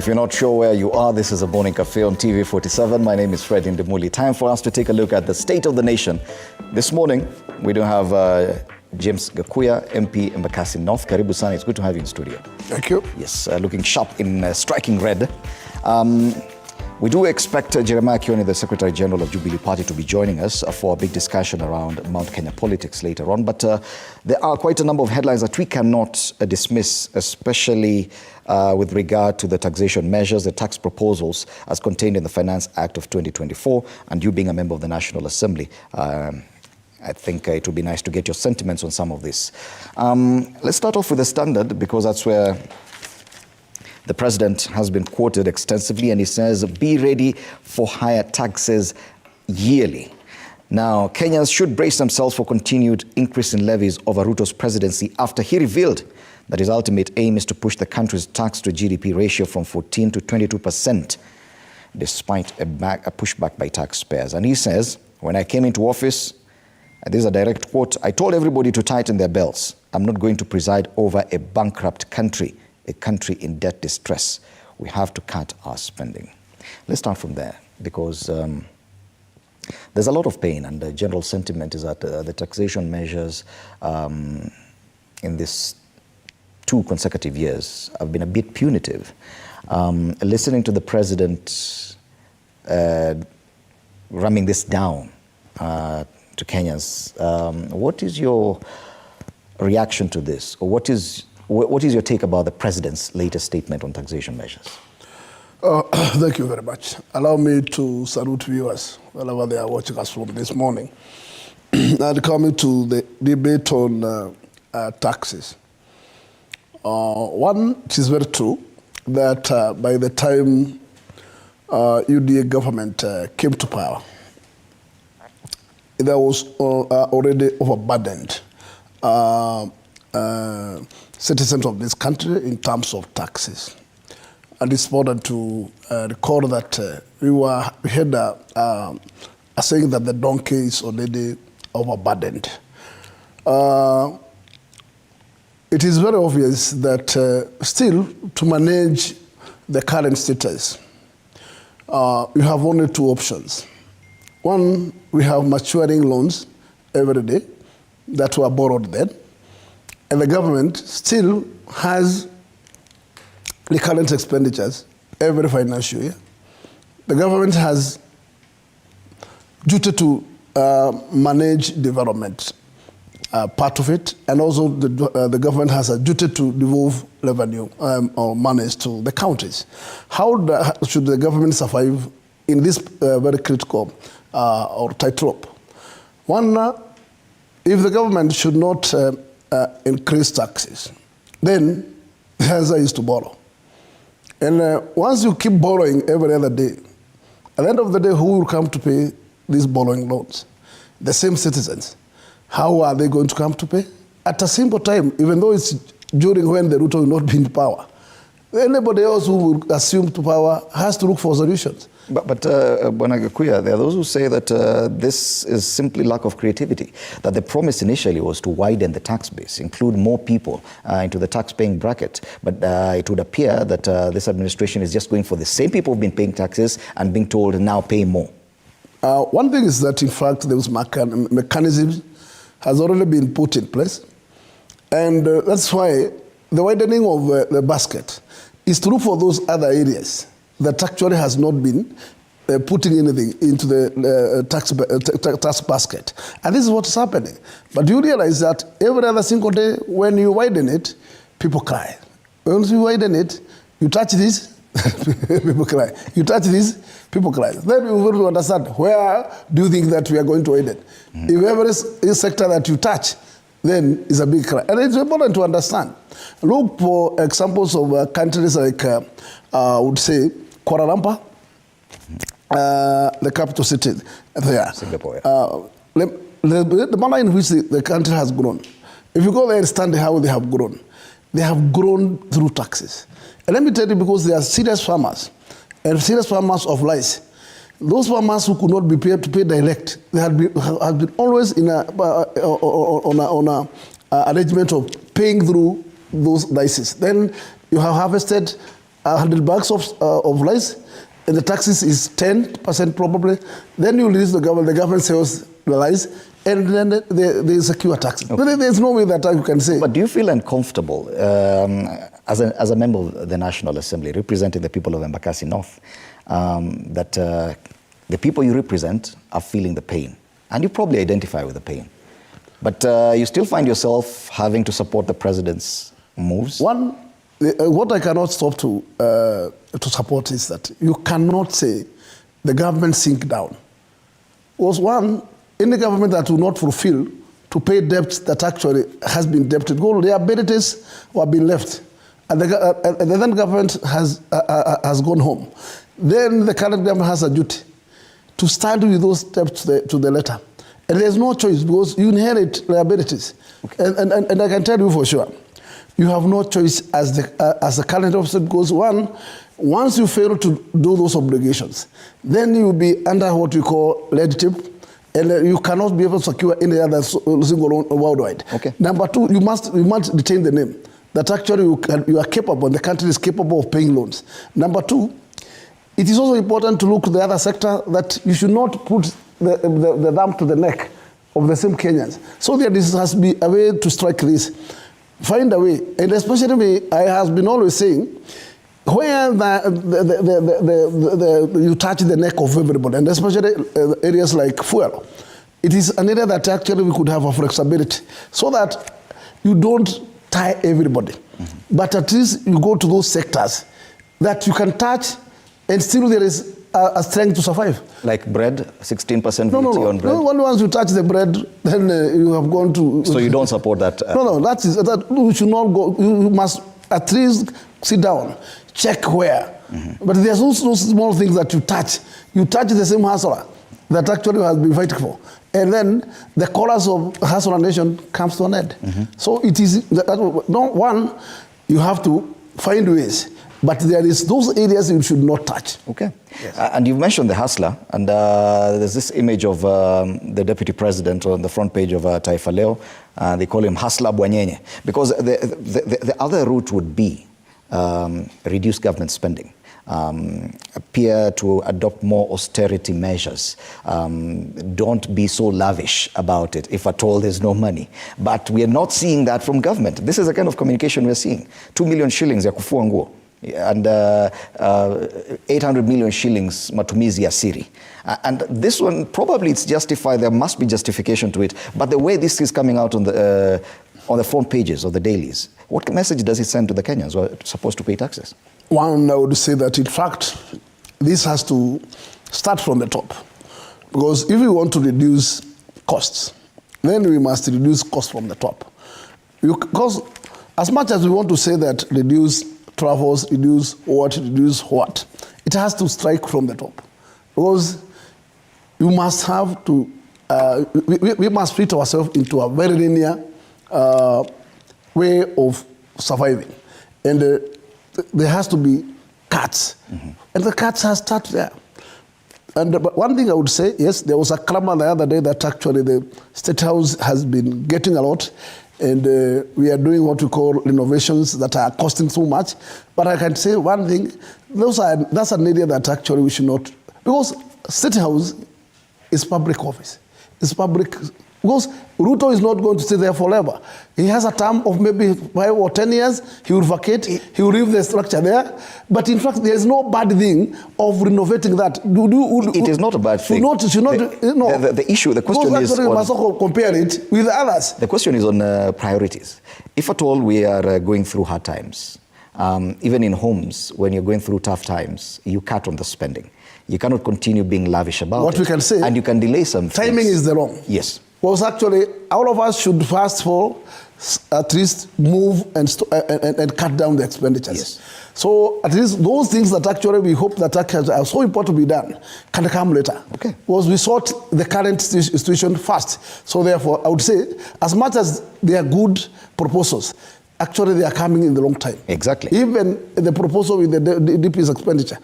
If you're not sure where you are, this is a morning cafe on TV47. My name is Fred Indimuli. Time for us to take a look at the state of the nation. This morning, we do have James Gachagua, MP Embakasi North. Karibu sana. It's good to have you in studio. Thank you. Yes, looking sharp in striking red. We do expect Jeremiah Kioni, the Secretary General of Jubilee Party, to be joining us for a big discussion around Mount Kenya politics later on. But there are quite a number of headlines that we cannot dismiss, especially with regard to the taxation measures, the tax proposals as contained in the Finance Act of 2024, and you being a member of the National Assembly. I think it would be nice to get your sentiments on some of this. Let's start off with the Standard, because that's where the president has been quoted extensively, and he says, be ready for higher taxes yearly. Now, Kenyans should brace themselves for continued increase in levies over Ruto's presidency after he revealed that his ultimate aim is to push the country's tax to GDP ratio from 14 to 22%, despite a pushback by taxpayers. And he says, when I came into office, and this is a direct quote, I told everybody to tighten their belts. I'm not going to preside over a bankrupt country, a country in debt distress. We have to cut our spending. Let's start from there, because there's a lot of pain, and the general sentiment is that the taxation measures in these 2 consecutive years have been a bit punitive. Listening to the president ramming this down to Kenyans, what is your reaction to this? Or what is your take about the president's latest statement on taxation measures? Thank you very much. Allow me to salute viewers wherever they are watching us from this morning. And coming to the debate on taxes. One, it is very true that by the time UDA government came to power, there was already overburdened citizens of this country in terms of taxes. And it's important to recall that we had a saying that the donkey is already overburdened. It is very obvious that still to manage the current status, you have only 2 options. One, we have maturing loans every day that were borrowed then, and the government still has recurrent expenditures every financial year. The government has duty to manage development, part of it, and also the government has a duty to devolve revenue or monies to the counties. How should the government survive in this very critical or tightrope? One, if the government should not increase taxes, then the answer is to borrow. And once you keep borrowing every other day, at the end of the day, who will come to pay these borrowing loans? The same citizens. How are they going to come to pay? At a simple time, even though it's during when the Ruto will not be in power, anybody else who will assume to power has to look for solutions. But Bwana Gachagua, there are those who say that this is simply lack of creativity, that the promise initially was to widen the tax base, include more people into the tax-paying bracket. But it would appear that this administration is just going for the same people who've been paying taxes and being told now pay more. One thing is that, in fact, those mechanisms has already been put in place. And that's why the widening of the basket is to look for those other areas that actually has not been putting anything into the tax basket. And this is what's happening. But you realize that every other single day when you widen it, people cry. Once you widen it, you touch this, people cry. You touch this, people cry. Then you will understand, where do you think that we are going to widen? If every sector that you touch, then it's a big cry. And it's important to understand. Look for examples of countries like, I would say, Kuala Lumpur, the capital city there. Singapore. The manner in which the country has grown. If you go there and study how they have grown through taxes. And let me tell you, because they are serious farmers, and serious farmers of rice. Those farmers who could not be paid to pay direct, they have been always in on a arrangement of paying through those rices. Then you have harvested 100 bags of rice, and the taxes is 10% probably. Then you release the government sells the rice, and then they secure taxes. Okay. There's no way that you can say. But do you feel uncomfortable as a member of the National Assembly, representing the people of Embakasi North, that the people you represent are feeling the pain, and you probably identify with the pain, but you still find yourself having to support the president's moves? One, what I cannot stop to support is that you cannot say the government sink down. Was one, any government that will not fulfill to pay debts that actually has been debted, liabilities were being left, and the then government has gone home. Then the current government has a duty to stand with those debts to the letter. And there's no choice because you inherit liabilities. Okay. And I can tell you for sure, you have no choice as the current officer because once you fail to do those obligations, then you will be under what we call red tape, and you cannot be able to secure any other single loan worldwide. Okay. Number two, you must retain the name that actually you are capable, the country is capable of paying loans. Number two, it is also important to look at the other sector that you should not put the thumb to the neck of the same Kenyans. So there has to be a way to strike this. Find a way, and especially me, I have been always saying, where you touch the neck of everybody, and especially areas like fuel, it is an area that actually we could have a flexibility so that you don't tie everybody. Mm-hmm. But at least you go to those sectors that you can touch and still there is a strength to survive. Like bread, 16% VAT on bread? No, once you touch the bread, then you have gone to... So you don't support that? That you should not go. You must at least sit down, check where. Mm-hmm. But there's also small things that you touch. You touch the same hustler that actually has been fighting for. And then the chorus of hustler nation comes to an end. Mm-hmm. So it is, you have to find ways. But there is those areas you should not touch. Okay. Yes. And you've mentioned the hustler, and there's this image of the deputy president on the front page of Taifa Leo. They call him Hustler Bwanyenye, because the other route would be reduce government spending, appear to adopt more austerity measures, don't be so lavish about it if at all there's no money. But we are not seeing that from government. This is the kind of communication we're seeing. 2 million shillings ya kufua nguo. And 800 million shillings matumizi ya siri. And this one, probably it's justified, there must be justification to it, but the way this is coming out on the front pages of the dailies, what message does it send to the Kenyans who are supposed to pay taxes? One, I would say that in fact, this has to start from the top. Because if we want to reduce costs, then we must reduce costs from the top. Because as much as we want to say that reduce travels, reduce what, it has to strike from the top. Because you must have to, we must fit ourselves into a very linear way of surviving. And there has to be cuts. Mm-hmm. And the cuts have started there. And but one thing I would say, yes, there was a clamor the other day that actually the State House has been getting a lot. And we are doing what we call innovations that are costing so much. But I can say one thing, that's an area that actually we should not, because State House is public office. It's public, because Ruto is not going to stay there forever. He has a term of maybe 5 or 10 years, he will vacate, he will leave the structure there. But in fact, there is no bad thing of renovating that. It is not a bad thing. The issue, the question is on... must compare it with others. The question is on priorities. If at all we are going through hard times, even in homes, when you're going through tough times, you cut on the spending. You cannot continue being lavish about it. What we can say... And you can delay some things. Timing is the wrong. Yes. Was actually, all of us should fast for at least move and cut down the expenditures. Yes. So at least those things that actually we hope that are so important to be done can come later. Okay. Because we sought the current situation first. So therefore, I would say, as much as they are good proposals, actually they are coming in the long time. Exactly. Even the proposal with the DP's expenditure,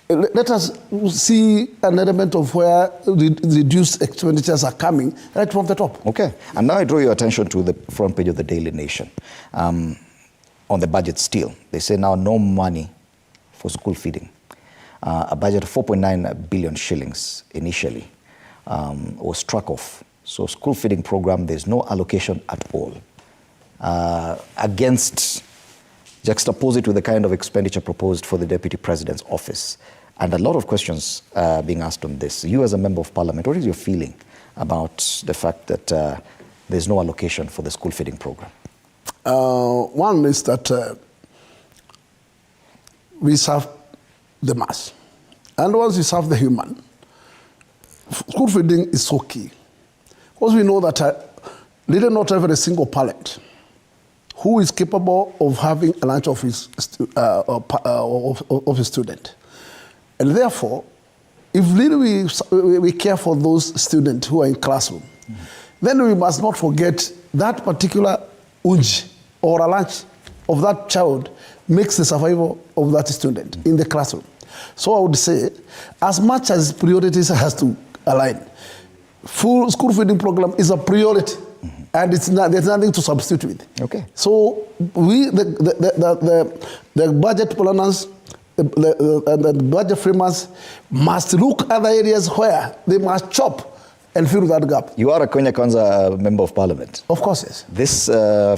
let us see an element of where reduced expenditures are coming right from the top. Okay. And now I draw your attention to the front page of the Daily Nation. On the budget still, they say now no money for school feeding. A budget of 4.9 billion shillings initially was struck off. So school feeding program, there's no allocation at all. Juxtapose it with the kind of expenditure proposed for the Deputy President's office. And a lot of questions being asked on this. You as a member of parliament, what is your feeling about the fact that there's no allocation for the school feeding program? One is that we serve the mass. And once we serve the human, school feeding is so key. Because we know that not every single parent who is capable of having a lunch of his student. And therefore, if really we care for those students who are in classroom, then we must not forget that particular uji or a lunch of that child makes the survival of that student in the classroom. So I would say, as much as priorities has to align, full school feeding program is a priority, and there's nothing to substitute with. Okay. So the budget planners, the budget framers must look at the areas where they must chop and fill that gap. You are a Kenya Kwanza member of parliament. Of course, yes. This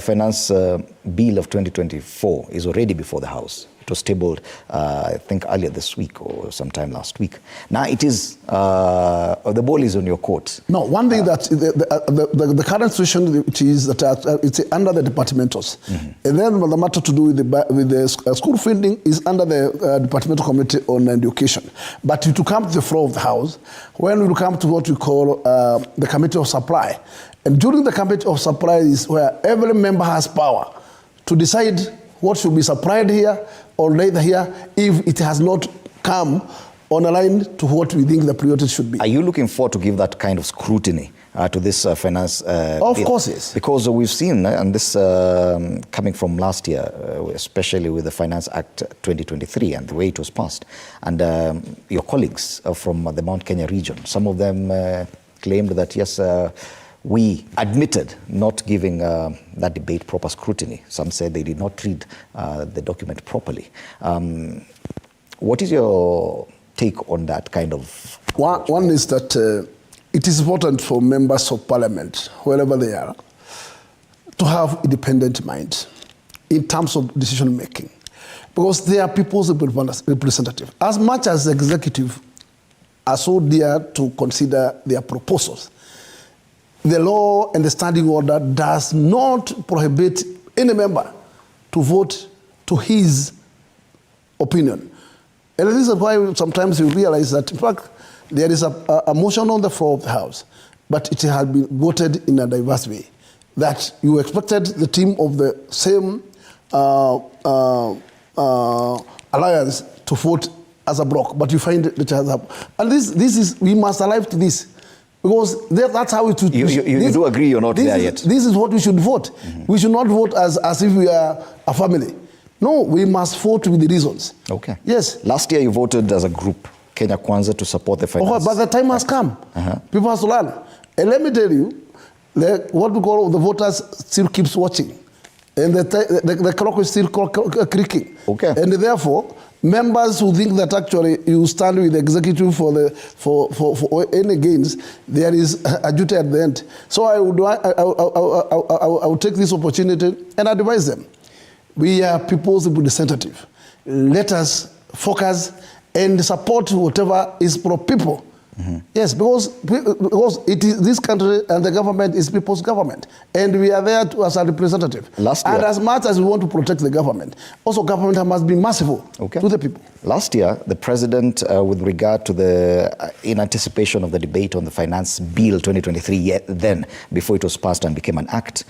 finance bill of 2024 is already before the House. It was tabled, I think, earlier this week or sometime last week. Now it is, the ball is on your court. No, one thing that the current situation, which is that it's under the departmentals. And then the matter to do with the school feeding is under the departmental committee on education. But to come to the floor of the House, when we come to what we call the committee of supply, and during the committee of supply is where every member has power to decide what should be supplied here or later here if it has not come on a line to what we think the priorities should be. Are you looking forward to give that kind of scrutiny to this finance Of bill? course, yes. Because we've seen, and this coming from last year, especially with the Finance Act 2023 and the way it was passed, and your colleagues from the Mount Kenya region, some of them claimed that, yes, we admitted not giving that debate proper scrutiny. Some said they did not read the document properly. What is your take on that kind of... One is that it is important for members of parliament, wherever they are, to have independent mind in terms of decision making. Because they are people's representative. As much as the executive are so dear to consider their proposals, the law and the standing order does not prohibit any member to vote to his opinion. And this is why sometimes you realize that, in fact, there is a motion on the floor of the House, but it has been voted in a diverse way. That you expected the team of the same alliance to vote as a bloc, but you find that it has happened. And this is, we must alive to this. Because that's how it should... You do agree you're not there yet? This is what we should vote. We should not vote as if we are a family. No, we must vote with the reasons. Okay. Yes. Last year you voted as a group, Kenya Kwanza, to support the finance. But the time has come. People have to learn. And let me tell you, what we call the voters still keeps watching. And the clock is still creaking. Okay. And therefore, members who think that actually you stand with the executive for any gains, there is a duty at the end. So I would take this opportunity and advise them. We are people's representative. Let us focus and support whatever is for people. Yes, because it is this country and the government is people's government, and we are there as a representative. Last year, and as much as we want to protect the government, also government must be merciful to the people. Last year, the president, with regard to the, in anticipation of the debate on the finance bill 2023, then before it was passed and became an act,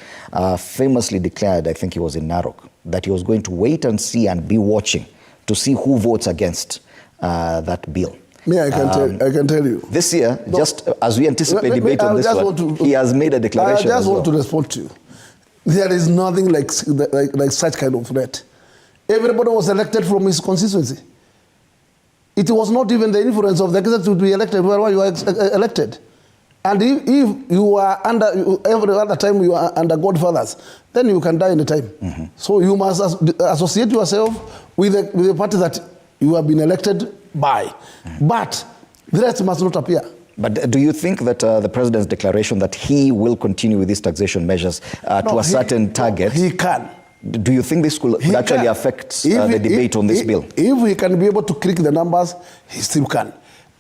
famously declared, I think he was in Narok, that he was going to wait and see and be watching to see who votes against that bill. I can tell you. This year, just as we anticipate debate on this one, he has made a declaration. I just want to respond to you. There is nothing like such kind of threat. Everybody was elected from his constituency. It was not even the influence of the executive to be elected where you are elected. And if you are under, every other time you are under godfathers, then you can die in the time. So you must associate yourself with the party that you have been elected by. But the rest must not appear. But do you think that the president's declaration that he will continue with these taxation measures to a certain target? He can. Do you think this could actually affect the debate on this bill? If he can be able to click the numbers, he still can.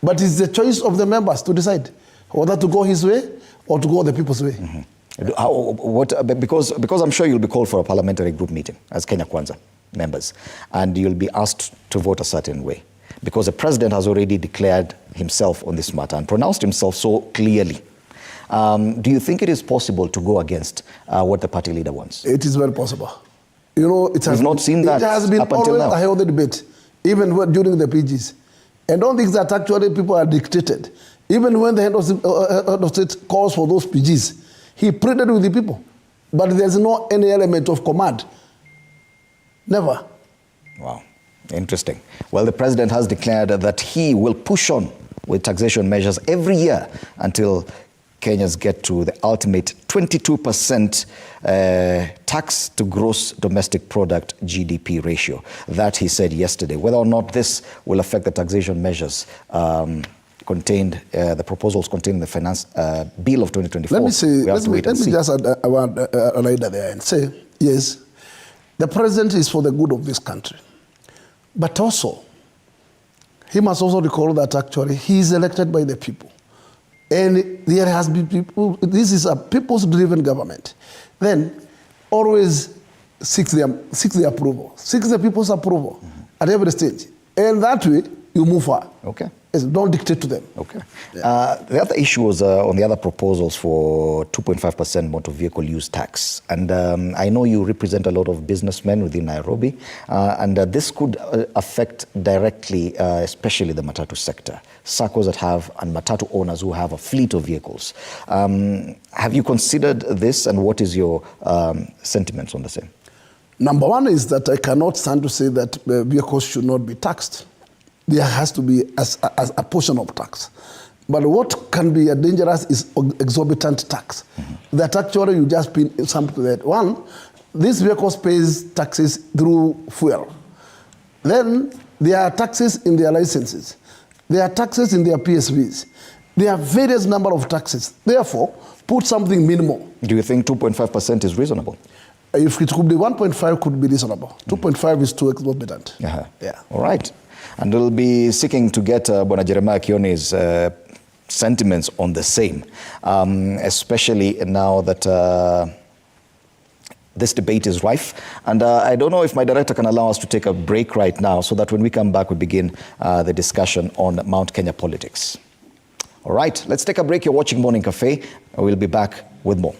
But it's the choice of the members to decide whether to go his way or to go the people's way. Because I'm sure you'll be called for a parliamentary group meeting as Kenya Kwanza members, and you'll be asked to vote a certain way. Because the president has already declared himself on this matter and pronounced himself so clearly. Do you think it is possible to go against what the party leader wants? It is very possible. You know, We've not seen that it has been up until always now. a healthy debate, even during the PGs. And don't think that actually people are dictated. Even when the head of state calls for those PGs, he pleaded with the people. But there's no any element of command. Never. Wow, interesting. Well, the president has declared that he will push on with taxation measures every year until Kenyans get to the ultimate 22% tax to gross domestic product GDP ratio. That he said yesterday. Whether or not this will affect the taxation measures contained, the proposals contained in the finance bill of 2024. Let me just add a idea there and say, yes, the president is for the good of this country. But also, he must also recall that actually he is elected by the people. And there has been people, this is a people's-driven government. Then always seek the approval, seek the people's approval at every stage. And that way, you move forward. Okay. Yes, don't dictate to them. Okay. The other issue was on the other proposals for 2.5% motor vehicle use tax. And I know you represent a lot of businessmen within Nairobi, and this could affect directly, especially the matatu sector. SACCOs that have, and matatu owners who have a fleet of vehicles. Have you considered this, and what is your sentiments on the same? Number one is that I cannot stand to say that vehicles should not be taxed. There has to be as a portion of tax. But what can be dangerous is exorbitant tax. That actually you just pin something to that. One, these vehicles pays taxes through fuel. Then there are taxes in their licenses. There are taxes in their PSVs. There are various number of taxes. Therefore, put something minimal. Do you think 2.5% is reasonable? If it could be 1.5, could be reasonable. 2.5 is too exorbitant. Yeah. All right. And we'll be seeking to get Bwana Jeremiah Kioni's sentiments on the same, especially now that this debate is rife. And I don't know if my director can allow us to take a break right now so that when we come back, we begin the discussion on Mount Kenya politics. All right, let's take a break. You're watching Morning Cafe. We'll be back with more.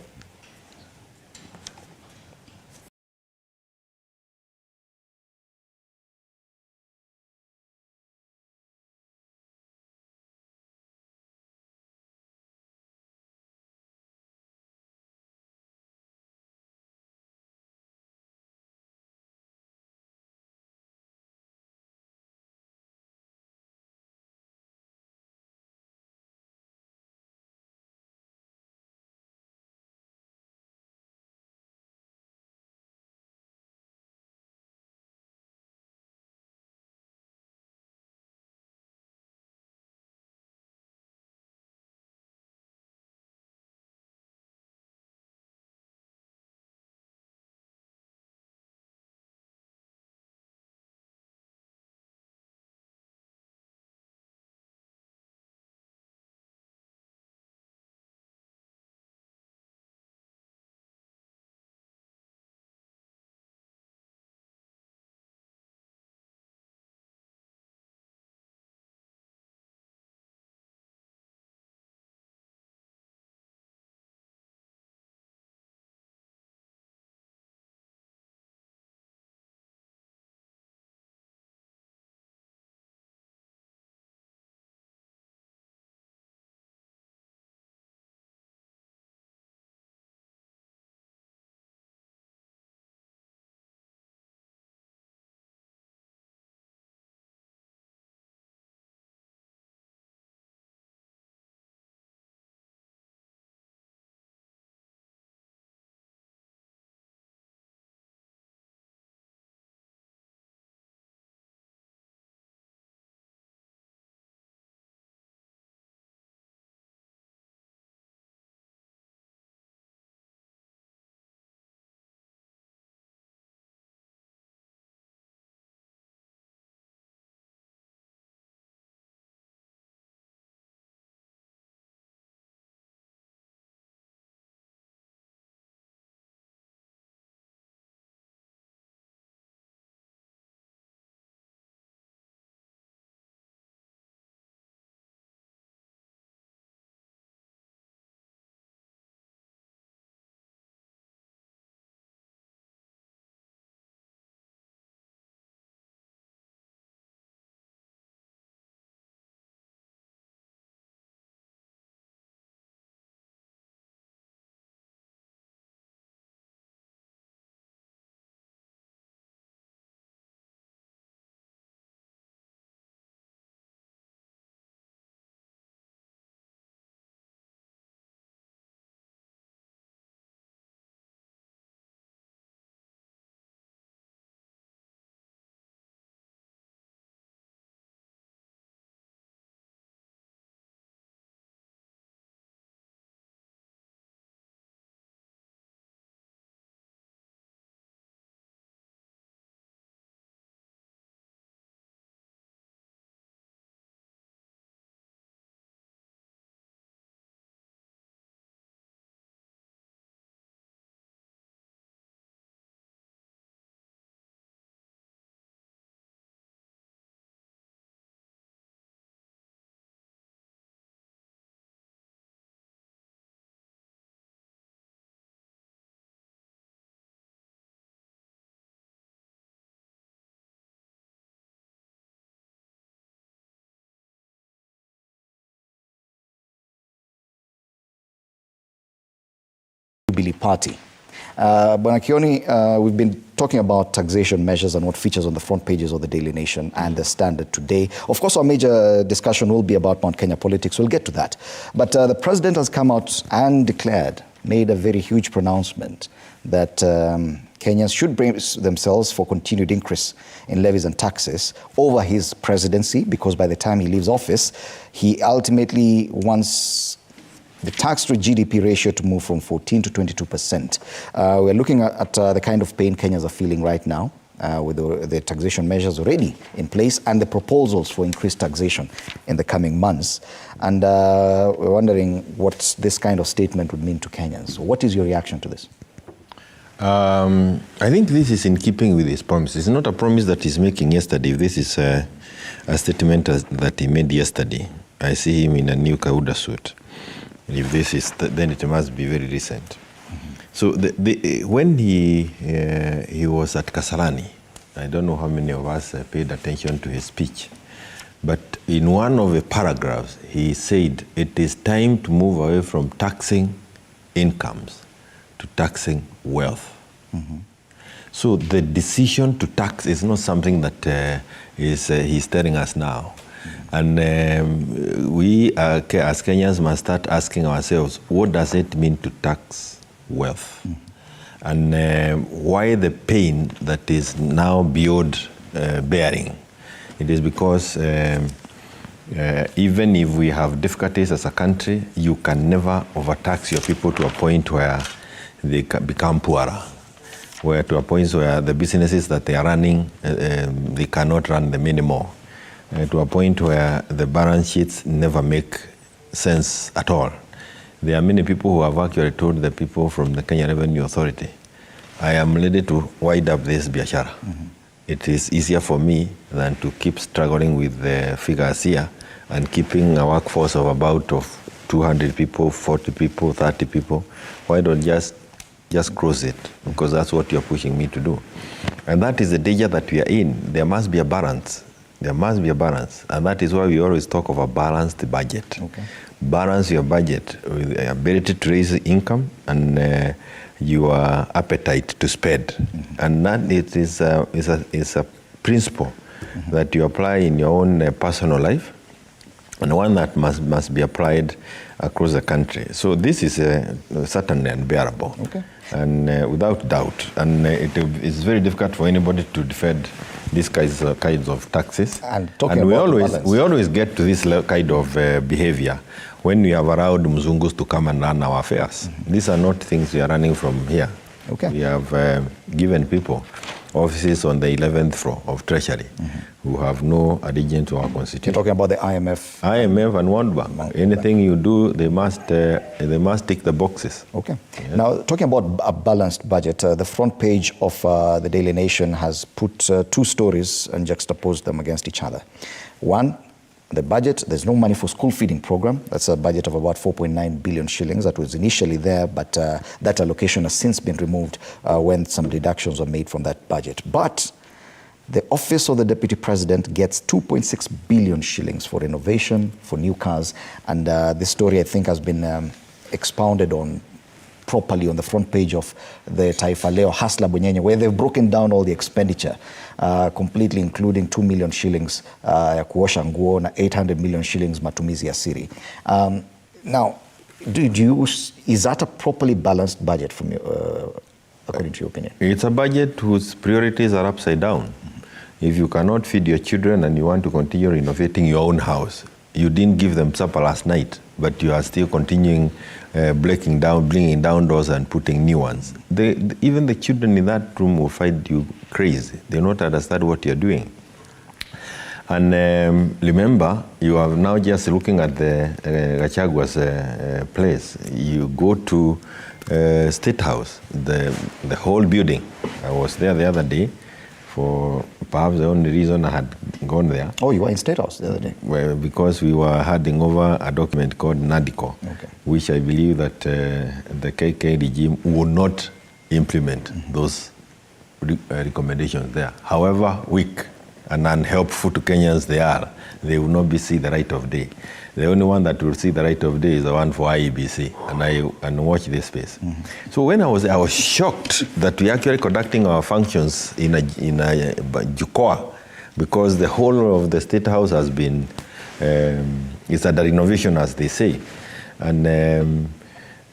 Jubilee Party. Bwana Kioni, we've been talking about taxation measures and what features on the front pages of the Daily Nation and the Standard today. Of course, our major discussion will be about Mount Kenya politics. We'll get to that. But the president has come out and made a very huge pronouncement that Kenyans should brace themselves for continued increase in levies and taxes over his presidency, because by the time he leaves office, he ultimately wants the tax to GDP ratio to move from 14 to 22%. We're looking at the kind of pain Kenyans are feeling right now with the taxation measures already in place and the proposals for increased taxation in the coming months. And we're wondering what this kind of statement would mean to Kenyans. What is your reaction to this? I think this is in keeping with his promise. It's not a promise that he's making yesterday. This is a statement that he made yesterday. I see him in a new Kauda suit. If this is, then it must be very recent. Mm-hmm. So when he was at Kasarani, I don't know how many of us paid attention to his speech, but in one of the paragraphs, he said it is time to move away from taxing incomes to taxing wealth. Mm-hmm. So the decision to tax is not something that he's telling us now. And we as Kenyans must start asking ourselves, what does it mean to tax wealth? Mm-hmm. And why the pain that is now beyond bearing? It is because even if we have difficulties as a country, you can never overtax your people to a point where they become poorer, where to a point where the businesses that they are running, they cannot run them anymore. To a point where the balance sheets never make sense at all. There are many people who have actually told the people from the Kenya Revenue Authority, I am ready to wind up this biashara. Mm-hmm. It is easier for me than to keep struggling with the figures here and keeping a workforce of about 200 people, 40 people, 30 people. Why don't just close it? Because that's what you're pushing me to do. And that is the danger that we are in. There must be a balance. There must be a balance, and that is why we always talk of a balanced budget. Okay. Balance your budget with the ability to raise income and your appetite to spend. Mm-hmm. And that is a principle mm-hmm. that you apply in your own personal life, and one that must be applied across the country. So this is certainly unbearable, okay. And without doubt. And it is very difficult for anybody to defend these kinds of taxes. And we always get to this kind of behavior when we have allowed Mzungus to come and run our affairs. Mm-hmm. These are not things we are running from here. Okay. We have given people offices on the 11th floor of Treasury mm-hmm. who have no allegiance to our constitution. You're talking about the IMF? IMF and World Bank. Anything you do, they must tick the boxes. Okay. Yeah. Now, talking about a balanced budget, the front page of the Daily Nation has put two stories and juxtaposed them against each other. One, the budget, there's no money for school feeding program. That's a budget of about 4.9 billion shillings. That was initially there, but that allocation has since been removed when some deductions were made from that budget. But the office of the deputy president gets 2.6 billion shillings for renovation, for new cars. And this story, I think, has been expounded on properly on the front page of the Taifa Leo Hasla Bunyenye, where they've broken down all the expenditure completely, including 2 million shillings ya kuosha nguo na 800 million shillings matumizi ya siri. Now, is that a properly balanced budget from according to your opinion? It's a budget whose priorities are upside down. Mm-hmm. If you cannot feed your children and you want to continue renovating your own house, you didn't give them supper last night, but you are still continuing bringing down doors and putting new ones. Even the children in that room will find you crazy. They don't understand what you're doing. And remember, you are now just looking at the Gachagua's place. You go to State House, the whole building. I was there the other day for perhaps the only reason I had gone there. Oh, you were in State House the other day? Well, because we were handing over a document called NADICO, okay, which I believe that the KK regime would not implement those recommendations there, however weak and unhelpful to Kenyans they are, they will not see the light of day. The only one that will see the light of day is the one for IEBC, and watch this space. So when I was shocked that we actually conducting our functions in a jukwaa, because the whole of the State House has been, it's under renovation, as they say. And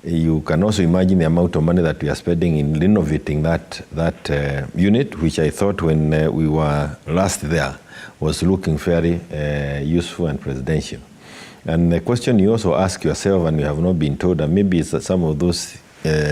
you can also imagine the amount of money that we are spending in renovating that unit, which I thought when we were last there was looking very useful and presidential. And the question you also ask yourself, and you have not been told, and maybe it's some of those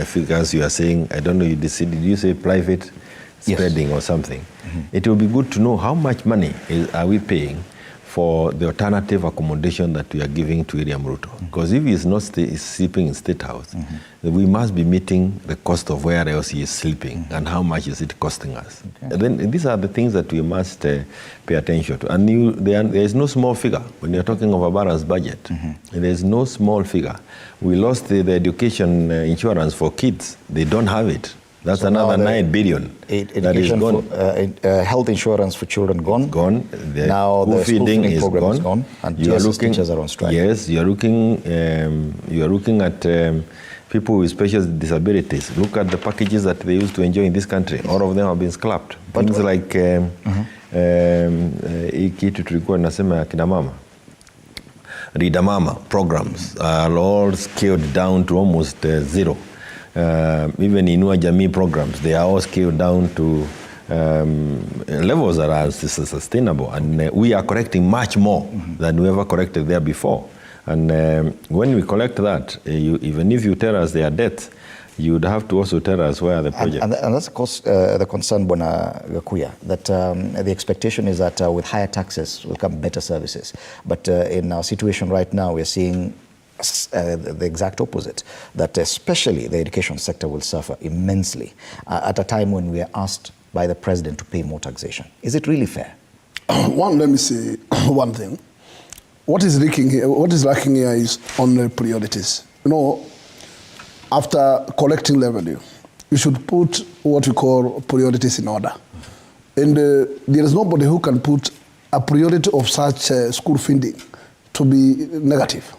figures you are saying, I don't know, did you say private spreading or something? It will be good to know how much money are we paying for the alternative accommodation that we are giving to William Ruto. Because if he is not sleeping in State House, we must be meeting the cost of where else he is sleeping and how much is it costing us. And then these are the things that we must pay attention to. And there is no small figure when you're talking of a balanced budget. There is no small figure. We lost the education insurance for kids. They don't have it. That's so another 9 billion that is gone. Health insurance for children gone. Gone. Now the school feeding program is gone, and teachers are on strike. Yes, you are looking at people with special disabilities. Look at the packages that they used to enjoy in this country. All of them have been scrapped. Things like kitu tulikuwa nasema kina mama, Rida Mama programs are all scaled down to almost zero. Even Inua Jamii programs, they are all scaled down to levels that are sustainable, and we are collecting much more than we ever collected there before. And when we collect that, even if you tell us they are debt, you would have to also tell us where the project. And that's of course the concern, Bwana Gakuya, that the expectation is that with higher taxes will come better services. But in our situation right now, we're seeing the exact opposite, that especially the education sector will suffer immensely at a time when we are asked by the president to pay more taxation. Is it really fair? Let me say one thing. What is lacking here is on the priorities. You know, after collecting revenue, you should put what we call priorities in order. And there is nobody who can put a priority of such school funding to be negative,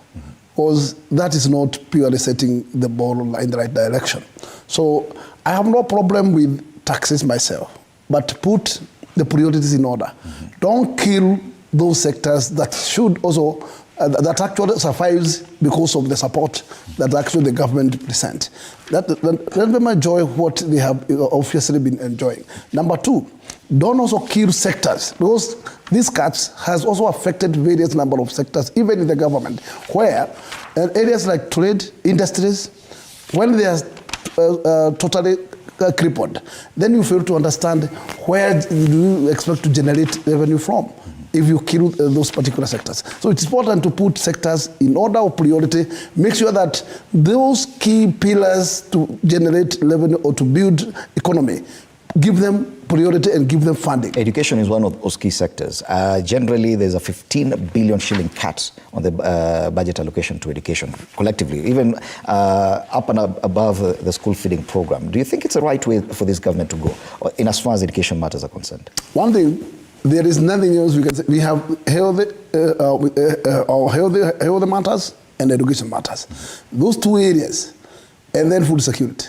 because that is not purely setting the ball in the right direction. So I have no problem with taxes myself, but put the priorities in order. Don't kill those sectors that should also, that actually survives because of the support that actually the government present. Let them enjoy what they have obviously been enjoying. Number two, don't also kill sectors, because these cuts has also affected various number of sectors, even in the government, where areas like trade, industries, when they are totally crippled, then you fail to understand where do you expect to generate revenue from if you kill those particular sectors. So it's important to put sectors in order of priority, make sure that those key pillars to generate revenue or to build economy, give them priority and give them funding. Education is one of those key sectors. Generally, there's a 15 billion shilling cut on the budget allocation to education collectively, even up and above the school feeding program. Do you think it's the right way for this government to go, in as far as education matters are concerned? One thing, there is nothing else we can say. We have healthy matters and education matters. Those two areas, and then food security,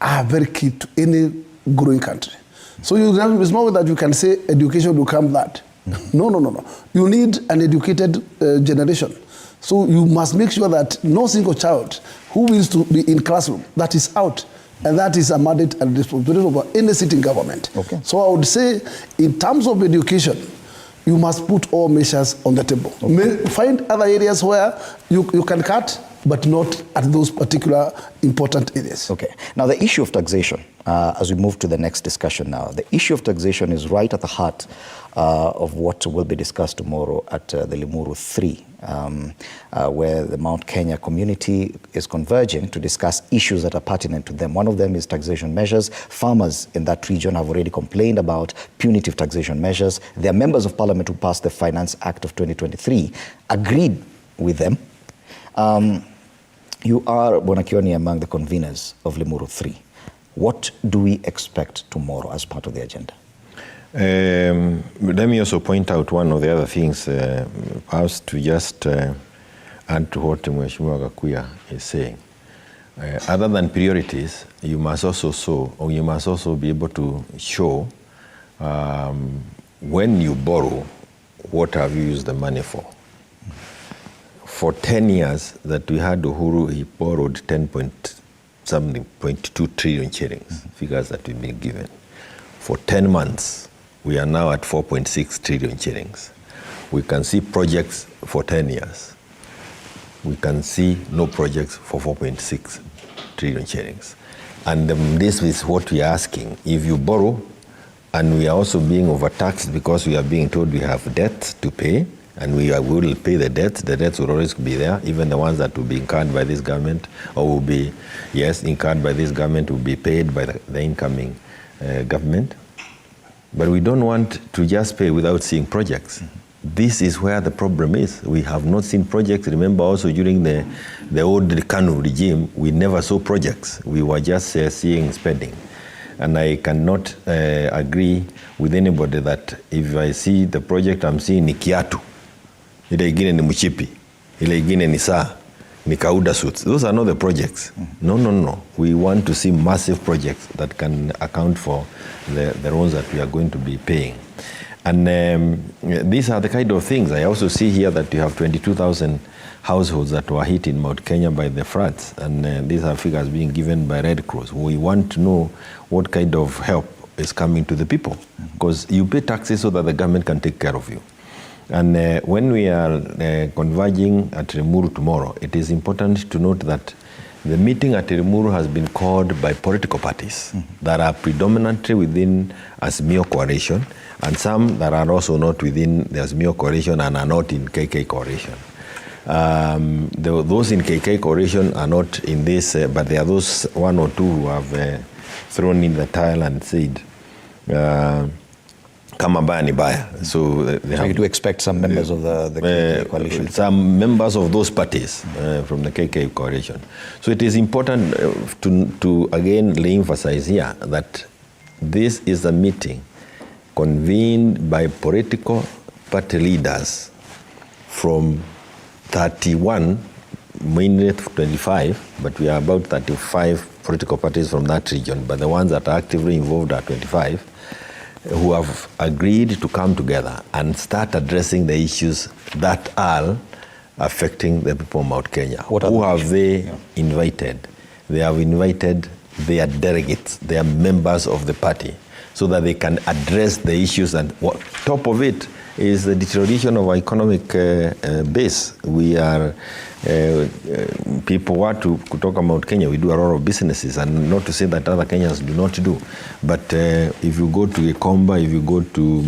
are very key to any growing country. So it's not that you can say education will come that. No. You need an educated generation. So you must make sure that no single child who wills to be in classroom, that is out. And that is a mandate and responsibility of any sitting government. Okay. So I would say, in terms of education, you must put all measures on the table. Okay. Find other areas where you can cut, but not at those particular important areas. Okay. Now the issue of taxation, as we move to the next discussion now, the issue of taxation is right at the heart of what will be discussed tomorrow at the Limuru 3, where the Mount Kenya community is converging to discuss issues that are pertinent to them. One of them is taxation measures. Farmers in that region have already complained about punitive taxation measures. Their members of parliament who passed the Finance Act of 2023 agreed with them. You are, Bwana Kioni, among the conveners of Limuru 3. What do we expect tomorrow as part of the agenda? Let me also point out one of the other things, perhaps to just add to what Mheshimiwa Gachagua is saying. Other than priorities, you must also be able to show when you borrow, what have you used the money for? For 10 years that we had Uhuru, he borrowed 10.2 trillion shillings, figures that we've been given. For 10 months, we are now at 4.6 trillion shillings. We can see projects for 10 years. We can see no projects for 4.6 trillion shillings. And this is what we are asking. If you borrow, and we are also being overtaxed because we are being told we have debts to pay, and we will pay the debts will always be there, even the ones that will be incurred by this government, or will be, incurred by this government, will be paid by the incoming government. But we don't want to just pay without seeing projects. This is where the problem is. We have not seen projects. Remember also during the old Kanu regime, we never saw projects. We were just seeing spending. And I cannot agree with anybody that if I see the project I'm seeing ni kiatu, ile ingine ni mchipi, ile ingine ni saa, ni kauda suits. Those are not the projects. No. We want to see massive projects that can account for the loans that we are going to be paying. And these are the kind of things. I also see here that you have 22,000 households that were hit in Mount Kenya by the floods, and these are figures being given by Red Cross. We want to know what kind of help is coming to the people, because you pay taxes so that the government can take care of you. And when we are converging at Limuru tomorrow, it is important to note that the meeting at Limuru has been called by political parties that are predominantly within Azimio coalition, and some that are also not within the Azimio coalition and are not in KK coalition. Those in KK coalition are not in this, but there are those one or two who have thrown in the tile and said, kama baya ni baya. So you do expect some members of the KK coalition? Some members of those parties from the KK coalition. So it is important to again re-emphasize here that this is a meeting convened by political party leaders from 31, mainly 25, but we are about 35 political parties from that region, but the ones that are actively involved are 25, who have agreed to come together and start addressing the issues that are affecting the people of Mount Kenya. Who have they invited? They have invited their delegates, their members of the party, so that they can address the issues, and top of it is the deterioration of our economic base. We are people want to talk about Kenya. We do a lot of businesses, and not to say that other Kenyans do not do. But if you go to Gikomba, if you go to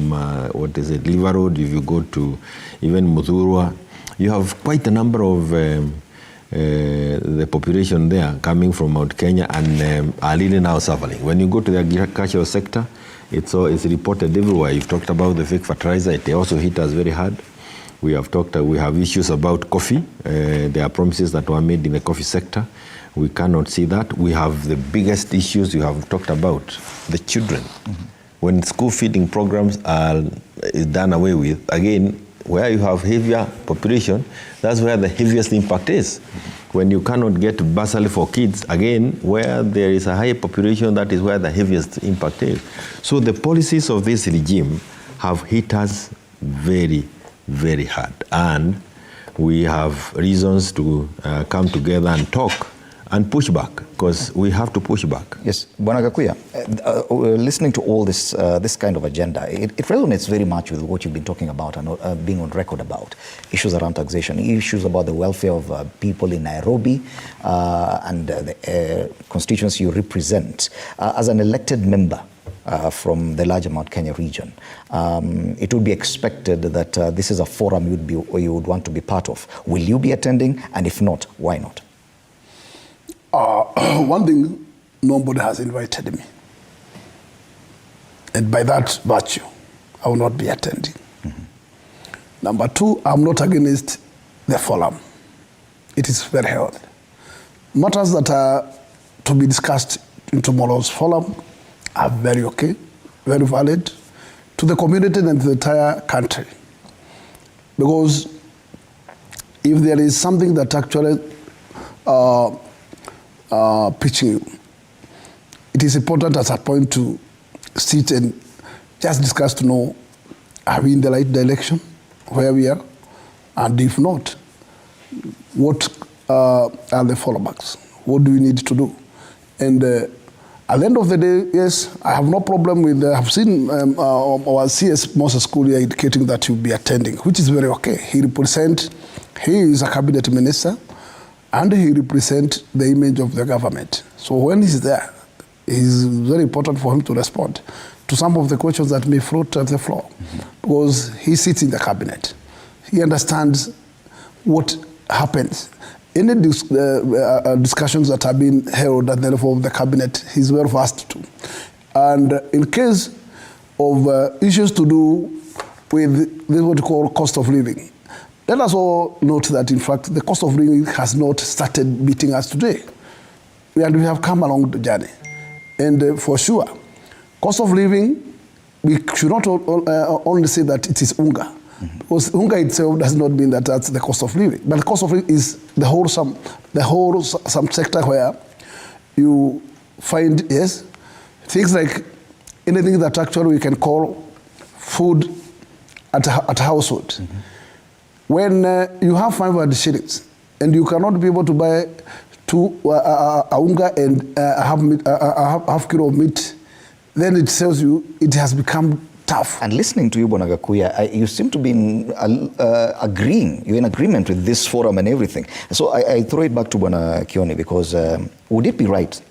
Liver Road, if you go to even Muthurwa, you have quite a number of the population there coming from Mount Kenya and are really now suffering. When you go to the agricultural sector, it's reported everywhere. You've talked about the fake fertilizer. It also hit us very hard. We have issues about coffee. There are promises that were made in the coffee sector. We cannot see that. We have the biggest issues you have talked about, the children. When school feeding programs is done away with, again, where you have heavier population, that's where the heaviest impact is. When you cannot get bursary for kids, again, where there is a higher population, that is where the heaviest impact is. So the policies of this regime have hit us very, very hard. And we have reasons to come together and talk and push back, because we have to push back. Yes, Bwana Gachagua, listening to all this this kind of agenda, it resonates very much with what you've been talking about and being on record about. Issues around taxation, issues about the welfare of people in Nairobi and the constituency you represent. As an elected member from the larger Mount Kenya region, it would be expected that this is a forum you would want to be part of. Will you be attending? And if not, why not? One thing, nobody has invited me. And by that virtue, I will not be attending. Number two, I'm not against the forum. It is very healthy. Matters that are to be discussed in tomorrow's forum are very okay, very valid. to the community and to the entire country. Because if there is something that actually pitching you, it is important at that point to sit and just discuss to know, are we in the right direction, where we are? And if not, what are the fallbacks? What do we need to do? And at the end of the day, yes, I have no problem with, I've seen our CS Moses Kuria indicating that he'll be attending, which is very okay. He is a cabinet minister, and he represents the image of the government. So when he's there, it's very important for him to respond to some of the questions that may float at the floor, because he sits in the cabinet. He understands what happens. Any discussions that have been held at the level of the cabinet, he's very fast to. And in case of issues to do with this what we call cost of living, let us all note that, in fact, the cost of living has not started beating us today. We have come along the journey. And for sure, cost of living, we should not only say that it is hunger. Because hunger itself does not mean that that's the cost of living. But the cost of living is the whole some sector where you find, yes, things like anything that actually we can call food at household. When you have 500 shillings and you cannot be able to buy a unga and half kilo of meat, then it tells you it has become tough. And listening to you, Bwana Gakuya, you seem to be agreeing. You're in agreement with this forum and everything. So I throw it back to Bwana Kioni, because would it be right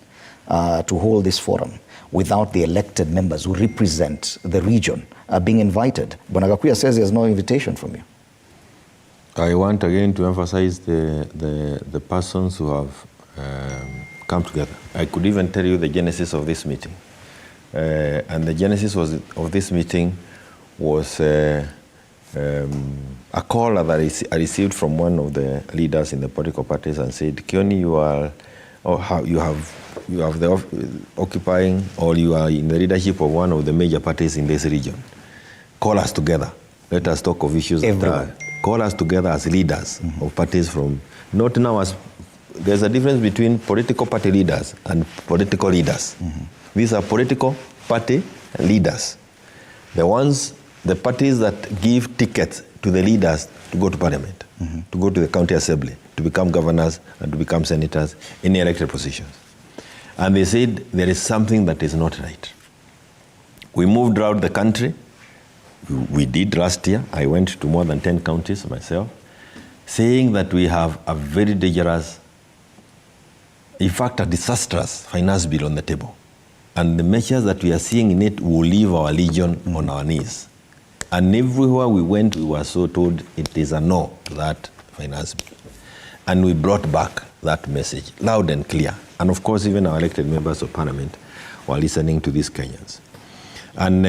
to hold this forum without the elected members who represent the region being invited? Bwana Gakuya says there's no invitation from you. I want again to emphasize the persons who have come together. I could even tell you the genesis of this meeting. And the genesis of this meeting was a call that I received from one of the leaders in the political parties and said, Kioni, you have occupying, or you are in the leadership of one of the major parties in this region. Call us together. Let us talk of issues. Call us together as leaders of parties from, not now as, there's a difference between political party leaders and political leaders. These are political party leaders. The parties that give tickets to the leaders to go to parliament, to go to the county assembly, to become governors and to become senators in elected positions. And they said there is something that is not right. We moved around the country. We did last year. I went to more than 10 counties myself, saying that we have a very dangerous, in fact, a disastrous finance bill on the table. And the measures that we are seeing in it will leave our region on our knees. And everywhere we went, we were so told it is a no to that finance bill. And we brought back that message loud and clear. And of course, even our elected members of parliament were listening to these Kenyans. And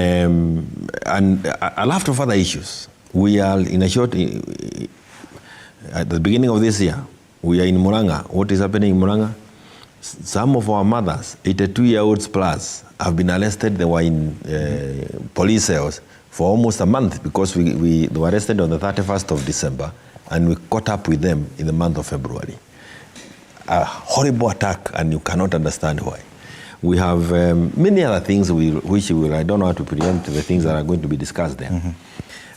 a lot of other issues. We are in a short, at the beginning of this year, we are in Muranga. What is happening in Muranga? Some of our mothers, 82-year-olds plus, have been arrested. They were in police cells for almost a month because they were arrested on the 31st of December, and we caught up with them in the month of February. A horrible attack, and you cannot understand why. We have many other things I don't know how to preempt the things that are going to be discussed there.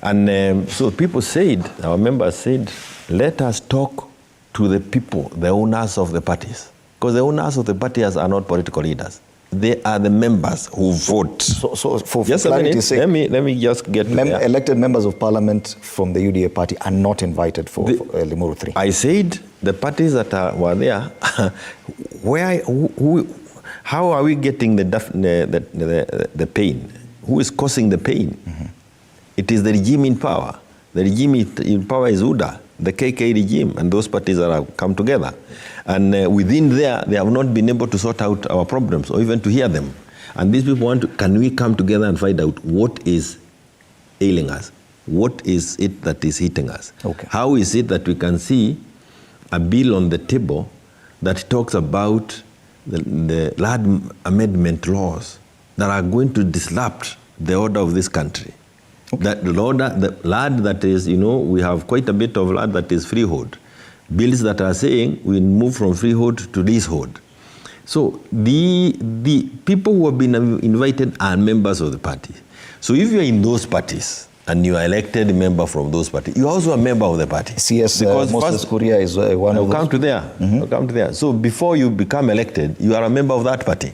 And so people said, our members said, let us talk to the people, the owners of the parties. Because the owners of the parties are not political leaders. They are the members who vote. So for clarity's sake, let me just get elected members of parliament from the UDA party are not invited for Limuru 3. I said the parties that were there, how are we getting the pain? Who is causing the pain? It is the regime in power. The regime in power is UDA, the KK regime, and those parties that have come together. And within there, they have not been able to sort out our problems or even to hear them. And these people can we come together and find out what is ailing us? What is it that is hitting us? Okay. How is it that we can see a bill on the table that talks about the land amendment laws that are going to disrupt the order of this country. Okay. That the land that is, we have quite a bit of land that is freehold. Bills that are saying we move from freehold to leasehold. So the people who have been invited are members of the party. So if you're in those parties and you are elected member from those parties, you're also a member of the party. CS Moses Kuria is one of those. I'll come to there. So before you become elected, you are a member of that party.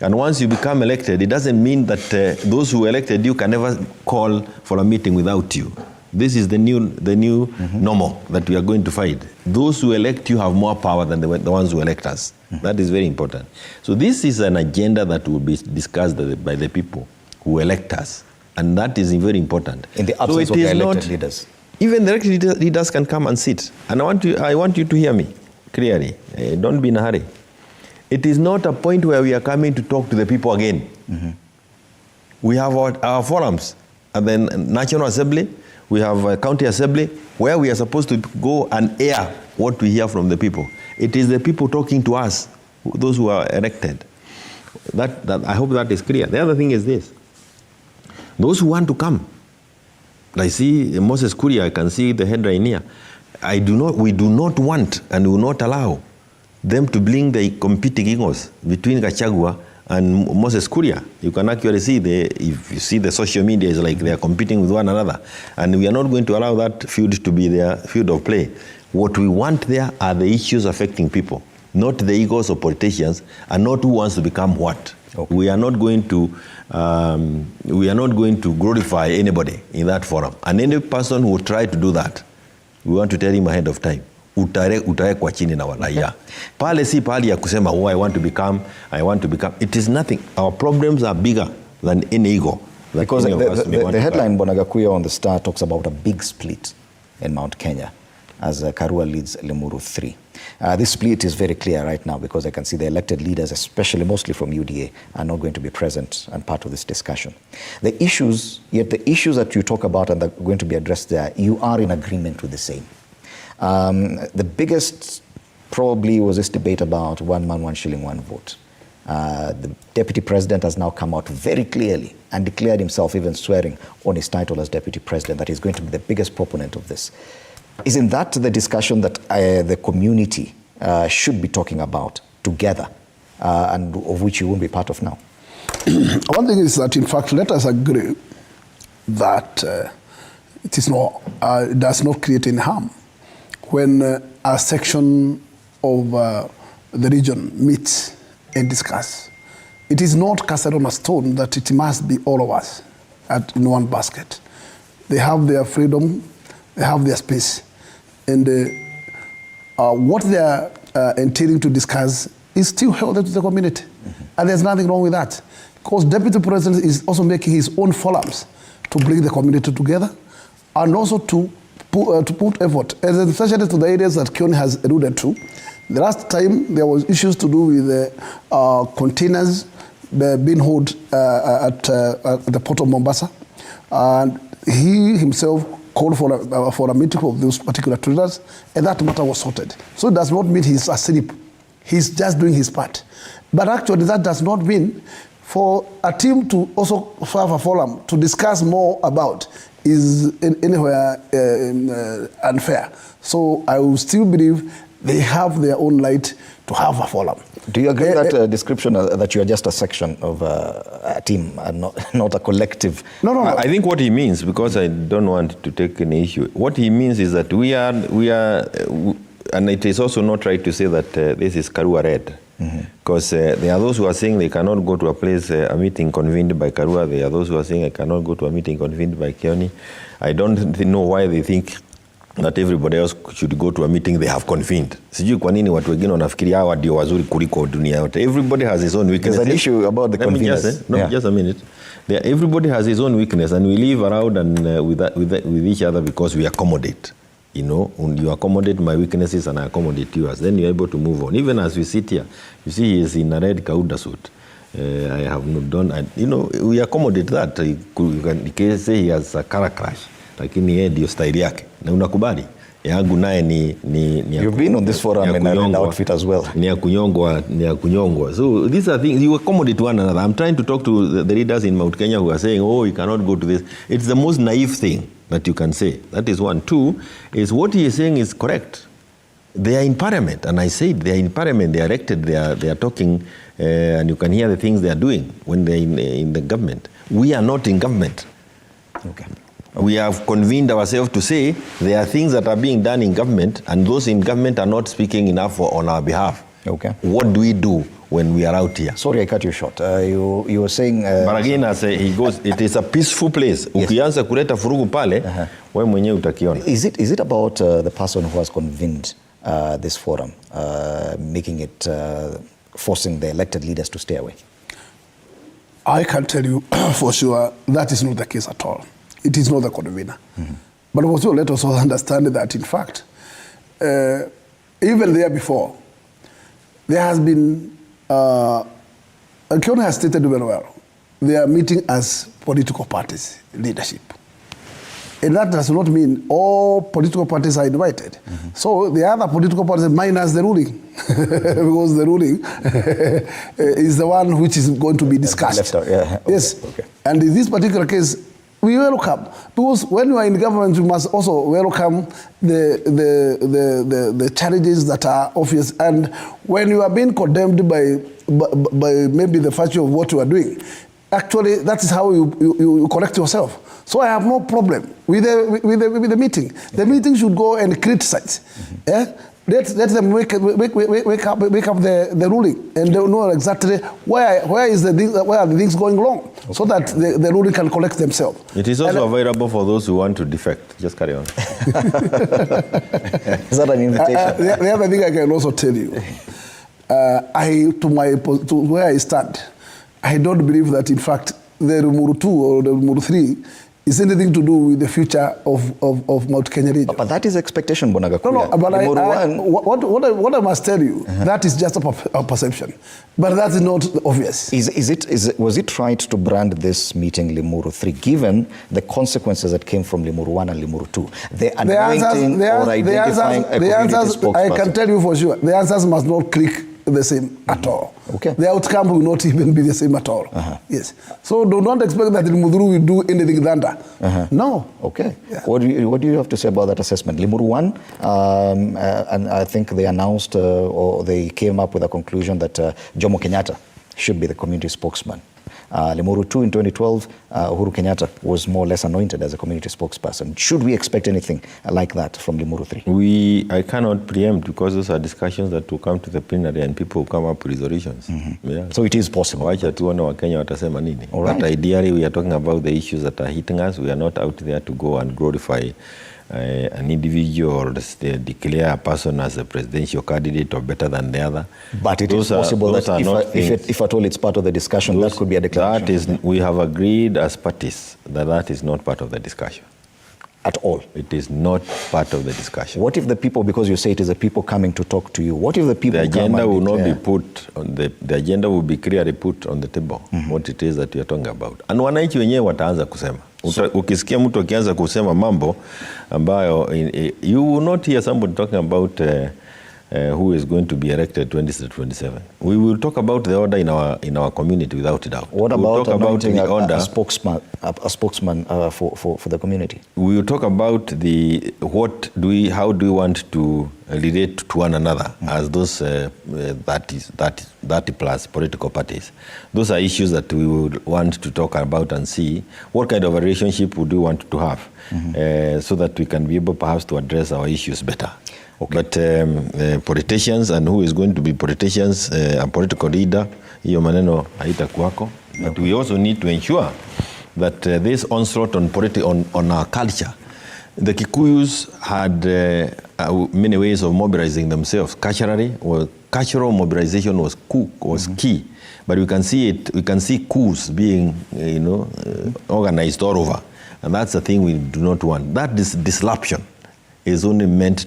And once you become elected, it doesn't mean that those who elected you can never call for a meeting without you. This is the new normal that we are going to fight. Those who elect you have more power than the ones who elect us. That is very important. So this is an agenda that will be discussed by the people who elect us. And that is very important. In the absence of the elected leaders. Even the elected leaders can come and sit. And I want you to hear me clearly. Don't be in a hurry. It is not a point where we are coming to talk to the people again. We have our forums at the National Assembly. We have a county assembly where we are supposed to go and air what we hear from the people. It is the people talking to us, those who are elected. That I hope that is clear. The other thing is this. Those who want to come, I see Moses Kuria, I can see the headline here. We do not want and will not allow them to bring the competing egos between Gachagua and Moses Kuria. You can actually see if you see the social media, is like they are competing with one another. And we are not going to allow that field to be their field of play. What we want there are the issues affecting people, not the egos of politicians, and not who wants to become what. Okay. We are not going to glorify anybody in that forum. And any person who will try to do that, we want to tell him ahead of time. Utawekwa chini na walaia. Pale si pahali ya kusema, I want to become. It is nothing. Our problems are bigger than any ego. Because the headline, Bonagakuya on the Star, talks about a big split in Mount Kenya as Karua leads Limuru 3. This split is very clear right now because I can see the elected leaders, especially mostly from UDA, are not going to be present and part of this discussion. The issues that you talk about and that are going to be addressed there, you are in agreement with the same. The biggest probably was this debate about 1 man, 1 shilling, 1 vote. The deputy president has now come out very clearly and declared himself, even swearing on his title as deputy president, that he's going to be the biggest proponent of this. Isn't that the discussion that the community should be talking about together and of which you won't be part of now? One thing is that, in fact, let us agree that it does not create any harm when a section of the region meets and discuss. It is not cast on a stone that it must be all of us in one basket. They have their freedom, they have their space. And what they are intending to discuss is still held to the community. And there's nothing wrong with that. Because Deputy President is also making his own forums to bring the community together and also to put effort, especially to the areas that Kioni has alluded to. The last time there was issues to do with the containers being held at the port of Mombasa. And he himself called for a meeting of those particular traders, and that matter was sorted. So it does not mean he's asleep. He's just doing his part. But actually that does not mean for a team to also have a forum to discuss more about is anywhere unfair. So I will still believe they have their own right to have a forum. Do you agree with that description that you are just a section of a team and not a collective? No. I think what he means, because I don't want to take an issue, what he means is that we are, and it is also not right to say that this is Karua red. Because there are those who are saying they cannot go to a place, a meeting convened by Karua. There are those who are saying I cannot go to a meeting convened by Kioni. I don't know why they think that everybody else should go to a meeting they have convened. Sijui kwa nini watu wengine wanafikiria hawa ndio wazuri kuliko dunia yote. Everybody has his own weakness. There's an issue about the conveners. Just a minute. Everybody has his own weakness, and we live around and with each other because we accommodate. You know, you accommodate my weaknesses and I accommodate yours. Then you're able to move on. Even as we sit here, you see he is in a red Kauda suit. I have not done, we accommodate that. You can say he has a car crash. Lakini yeye ndio style yake na unakubali yangu naye ni You've been on this forum in an outfit as well. Ni ya kunyongwa. So these are things, you accommodate one another. I'm trying to talk to the leaders in Mount Kenya who are saying, oh, you cannot go to this. It's the most naive thing that you can say. That is one. Two, is what he is saying is correct. They are in parliament, and I said they are in parliament, they are elected, they are talking, and you can hear the things they are doing when they're in the government. We are not in government. Okay. We have convened ourselves to say there are things that are being done in government, and those in government are not speaking enough on our behalf. Okay. What do we do when we are out here? Sorry, I cut you short. You were saying... But again, as he goes, it is a peaceful place. Ukianza kuleta furugu pale, wewe mwenyewe utakiona. Is it about the person who has convened this forum, making it, forcing the elected leaders to stay away? I can tell you for sure that is not the case at all. It is not the convener. But also let us also understand that, in fact, even there before, there has been, Kenya has stated very well, they are meeting as political parties, leadership. And that does not mean all political parties are invited. So the other political parties minus the ruling, because the ruling is the one which is going to be discussed. Yes. Okay. And in this particular case, we welcome, because when you are in government, you must also welcome the challenges that are obvious. And when you are being condemned by maybe the virtue of what you are doing, actually that is how you correct yourself. So I have no problem with the meeting. The meeting should go and criticize. Let them wake up the ruling and they know exactly where are the things going wrong, so that the ruling can collect themselves. It is also available for those who want to defect. Just carry on. Is that an invitation? The other thing I can also tell you, to where I stand, I don't believe that in fact the Limuru 2 or the Limuru 3 is anything to do with the future of Mount Kenya region. But that is expectation, Bonagakuya. No, but what I must tell you, that is just a perception. But that is not obvious. Was it right to brand this meeting Limuru 3, given the consequences that came from Limuru 1 and Limuru 2? The anointing or identifying a community spokesperson? I can tell you for sure, the answers must not click the same at all. Okay. The outcome will not even be the same at all. Yes. So do not expect that Limuru will do anything than that. No. Okay. Yeah. What do you have to say about that assessment? Limuru 1, and I think they announced or they came up with a conclusion that Jomo Kenyatta should be the community spokesman. Limuru 2 in 2012, Uhuru Kenyatta was more or less anointed as a community spokesperson. Should we expect anything like that from Limuru 3? I cannot preempt, because those are discussions that will come to the plenary and people will come up with resolutions. Yeah. So it is possible. Wacha tuone Wakenya watasema nini. Right. But ideally we are talking about the issues that are hitting us. We are not out there to go and glorify an individual or declare a person as a presidential candidate or better than the other. But it is possible that if at all it's part of the discussion, that could be a declaration. We have agreed as parties that is not part of the discussion. At all? It is not part of the discussion. What if the people, because you say it is the people coming to talk to you, what if the people the agenda will not be put on the agenda will be clearly put on the table, what it is that we are talking about. And wananchi wenyewe wataanza kusema. Ukisikia mtu akianza kusema mambo ambayo you will not hear somebody talking about who is going to be elected 2027. We will talk about the order in our community without doubt. What about anointing a spokesman for the community? We will talk about how do we want to relate to one another as those 30 plus political parties. Those are issues that we would want to talk about and see what kind of a relationship would we want to have, so that we can be able perhaps to address our issues better. Okay. But politicians and who is going to be politicians, a political leader, hiyo maneno haitakuwako. But we also need to ensure that this onslaught on our culture, the Kikuyus had many ways of mobilizing themselves culturally. Cultural mobilization was key. But we can see coups being organized all over. And that's the thing we do not want. That disruption is only meant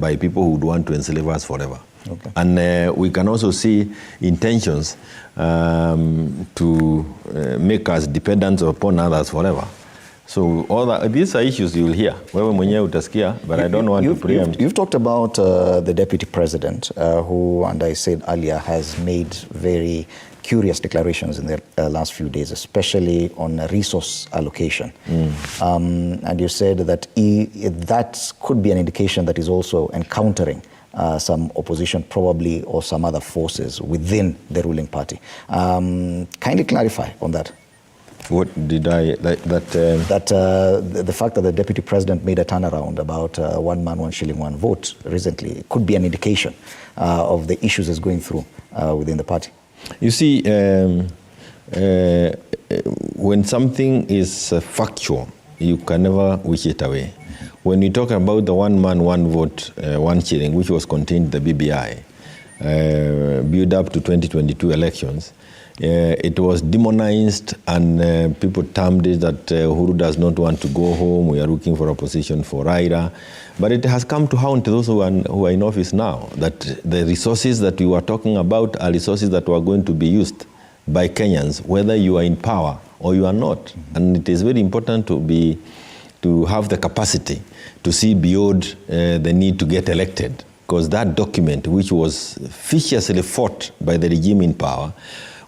by people who would want to enslave us forever. Okay. And we can also see intentions to make us dependent upon others forever. So all that, these are issues you will hear. Wewe mwenyewe utasikia, but I don't want to preempt. You've talked about the deputy president, who, and I said earlier, has made very curious declarations in the last few days, especially on resource allocation. And you said that that could be an indication that he's also encountering some opposition probably, or some other forces within the ruling party. Kindly clarify on that. What did I, the fact that the deputy president made a turnaround about one man, one shilling, one vote recently could be an indication of the issues that's going through within the party. You see, when something is factual, you can never wish it away. When you talk about the one man, one vote, one shilling, which was contained in the BBI, build up to 2022 elections, it was demonized, and people termed it that Uhuru does not want to go home. We are looking for a position for Raila. But it has come to haunt those who are in office now, that the resources that we were talking about are resources that were going to be used by Kenyans, whether you are in power or you are not. And it is very important to have the capacity to see beyond the need to get elected, because that document, which was viciously fought by the regime in power,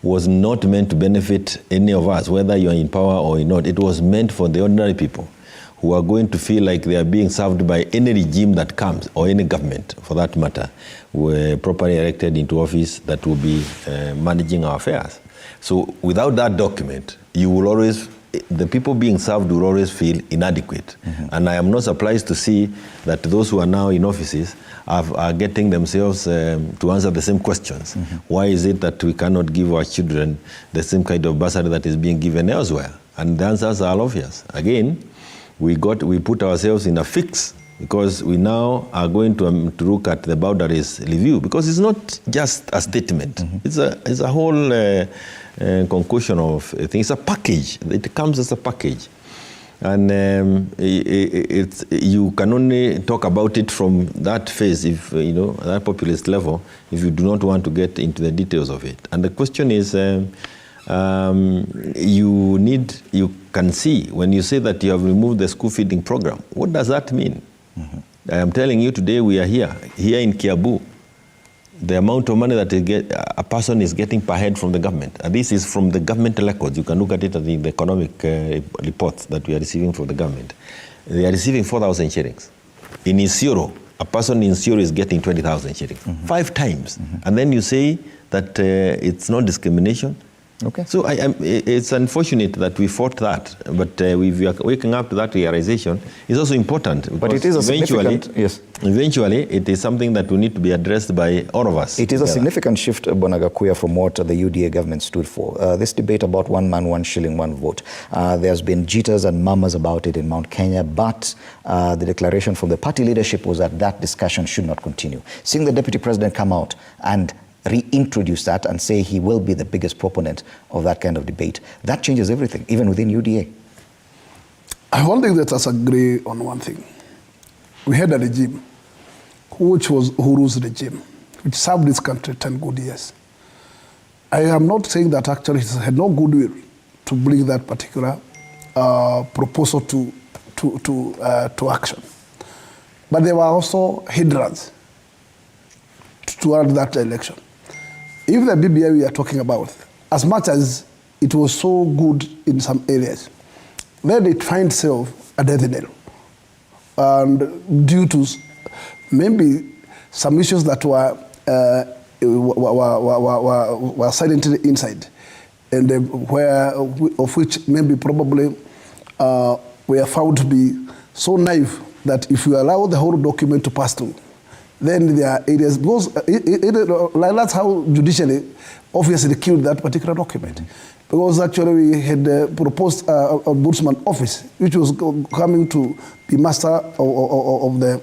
was not meant to benefit any of us, whether you are in power or not. It was meant for the ordinary people who are going to feel like they are being served by any regime that comes, or any government for that matter, were properly elected into office, that will be managing our affairs. So without that document, you will always, the people being served will always feel inadequate. And I am not surprised to see that those who are now in offices are getting themselves to answer the same questions. Why is it that we cannot give our children the same kind of bursary that is being given elsewhere? And the answers are obvious. Again, we put ourselves in a fix, because we now are going to look at the boundaries review, because it's not just a statement. It's a whole concussion of things. It's a package. It comes as a package. And you can only talk about it from that phase, if that populist level, if you do not want to get into the details of it. And the question is, you can see, when you say that you have removed the school feeding program, what does that mean? I am telling you today, we are here in Kiabu. The amount of money that a person is getting per head from the government, and this is from the government records. You can look at it in the economic reports that we are receiving from the government. They are receiving 4,000 shillings. In Isiolo, a person in Isiolo is getting 20,000 shillings, 5 times. And then you say that it's not discrimination. Okay. So it's unfortunate that we fought that, but we are waking up to that realization. It's also important. But it is a significant, yes. Eventually, it is something that will need to be addressed by all of us. It is a significant shift, Bonagakuya, from what the UDA government stood for. This debate about one man, one shilling, one vote. There's been jitters and murmurs about it in Mount Kenya, but the declaration from the party leadership was that discussion should not continue. Seeing the deputy president come out and reintroduce that and say he will be the biggest proponent of that kind of debate, that changes everything, even within UDA. I want to let us agree on one thing. We had a regime, which was Uhuru's regime, which served this country 10 good years. I am not saying that actually he had no goodwill to bring that particular proposal to action. But there were also hindrances toward that election. If the BBI we are talking about, as much as it was so good in some areas, then it finds itself a death knell. And due to maybe some issues that were silently inside, and of which maybe probably were found to be so naive that if you allow the whole document to pass through, then there are areas, because like that's how judicially obviously killed that particular document. Because actually we had proposed a ombudsman office, which was coming to be master of the...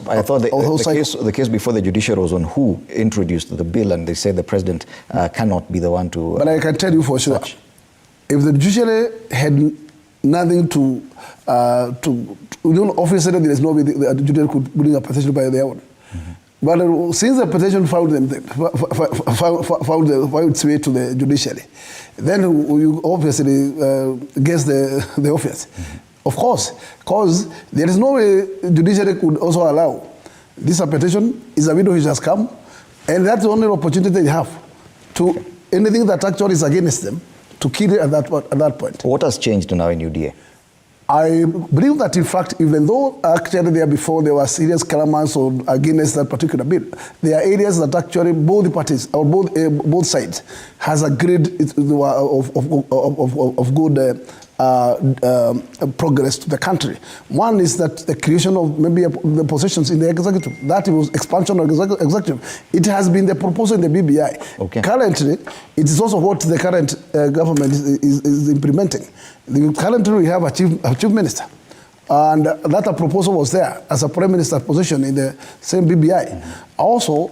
I thought the case before the judiciary was on who introduced the bill, and they said the president cannot be the one to... But I can tell you for sure, if the judiciary had nothing to obviously there is no way the judiciary could bring a petition by their own. But since the petition found its way to the judiciary, then you obviously guess the obvious. Of course, because there is no way judiciary could also allow this petition is a window which has come, and that's the only opportunity they have to anything that actually is against them to kill it at that point. What has changed now in UDA? I believe that, in fact, even though actually there before there were serious clamors against that particular bill, there are areas that actually both the parties or both sides has agreed of good progress to the country. One is that the creation of maybe the positions in the executive, that was expansion of executive. It has been the proposal in the BBI. Okay. Currently, it is also what the current government is implementing. Currently, we have a chief minister. And that proposal was there as a prime minister position in the same BBI. Also,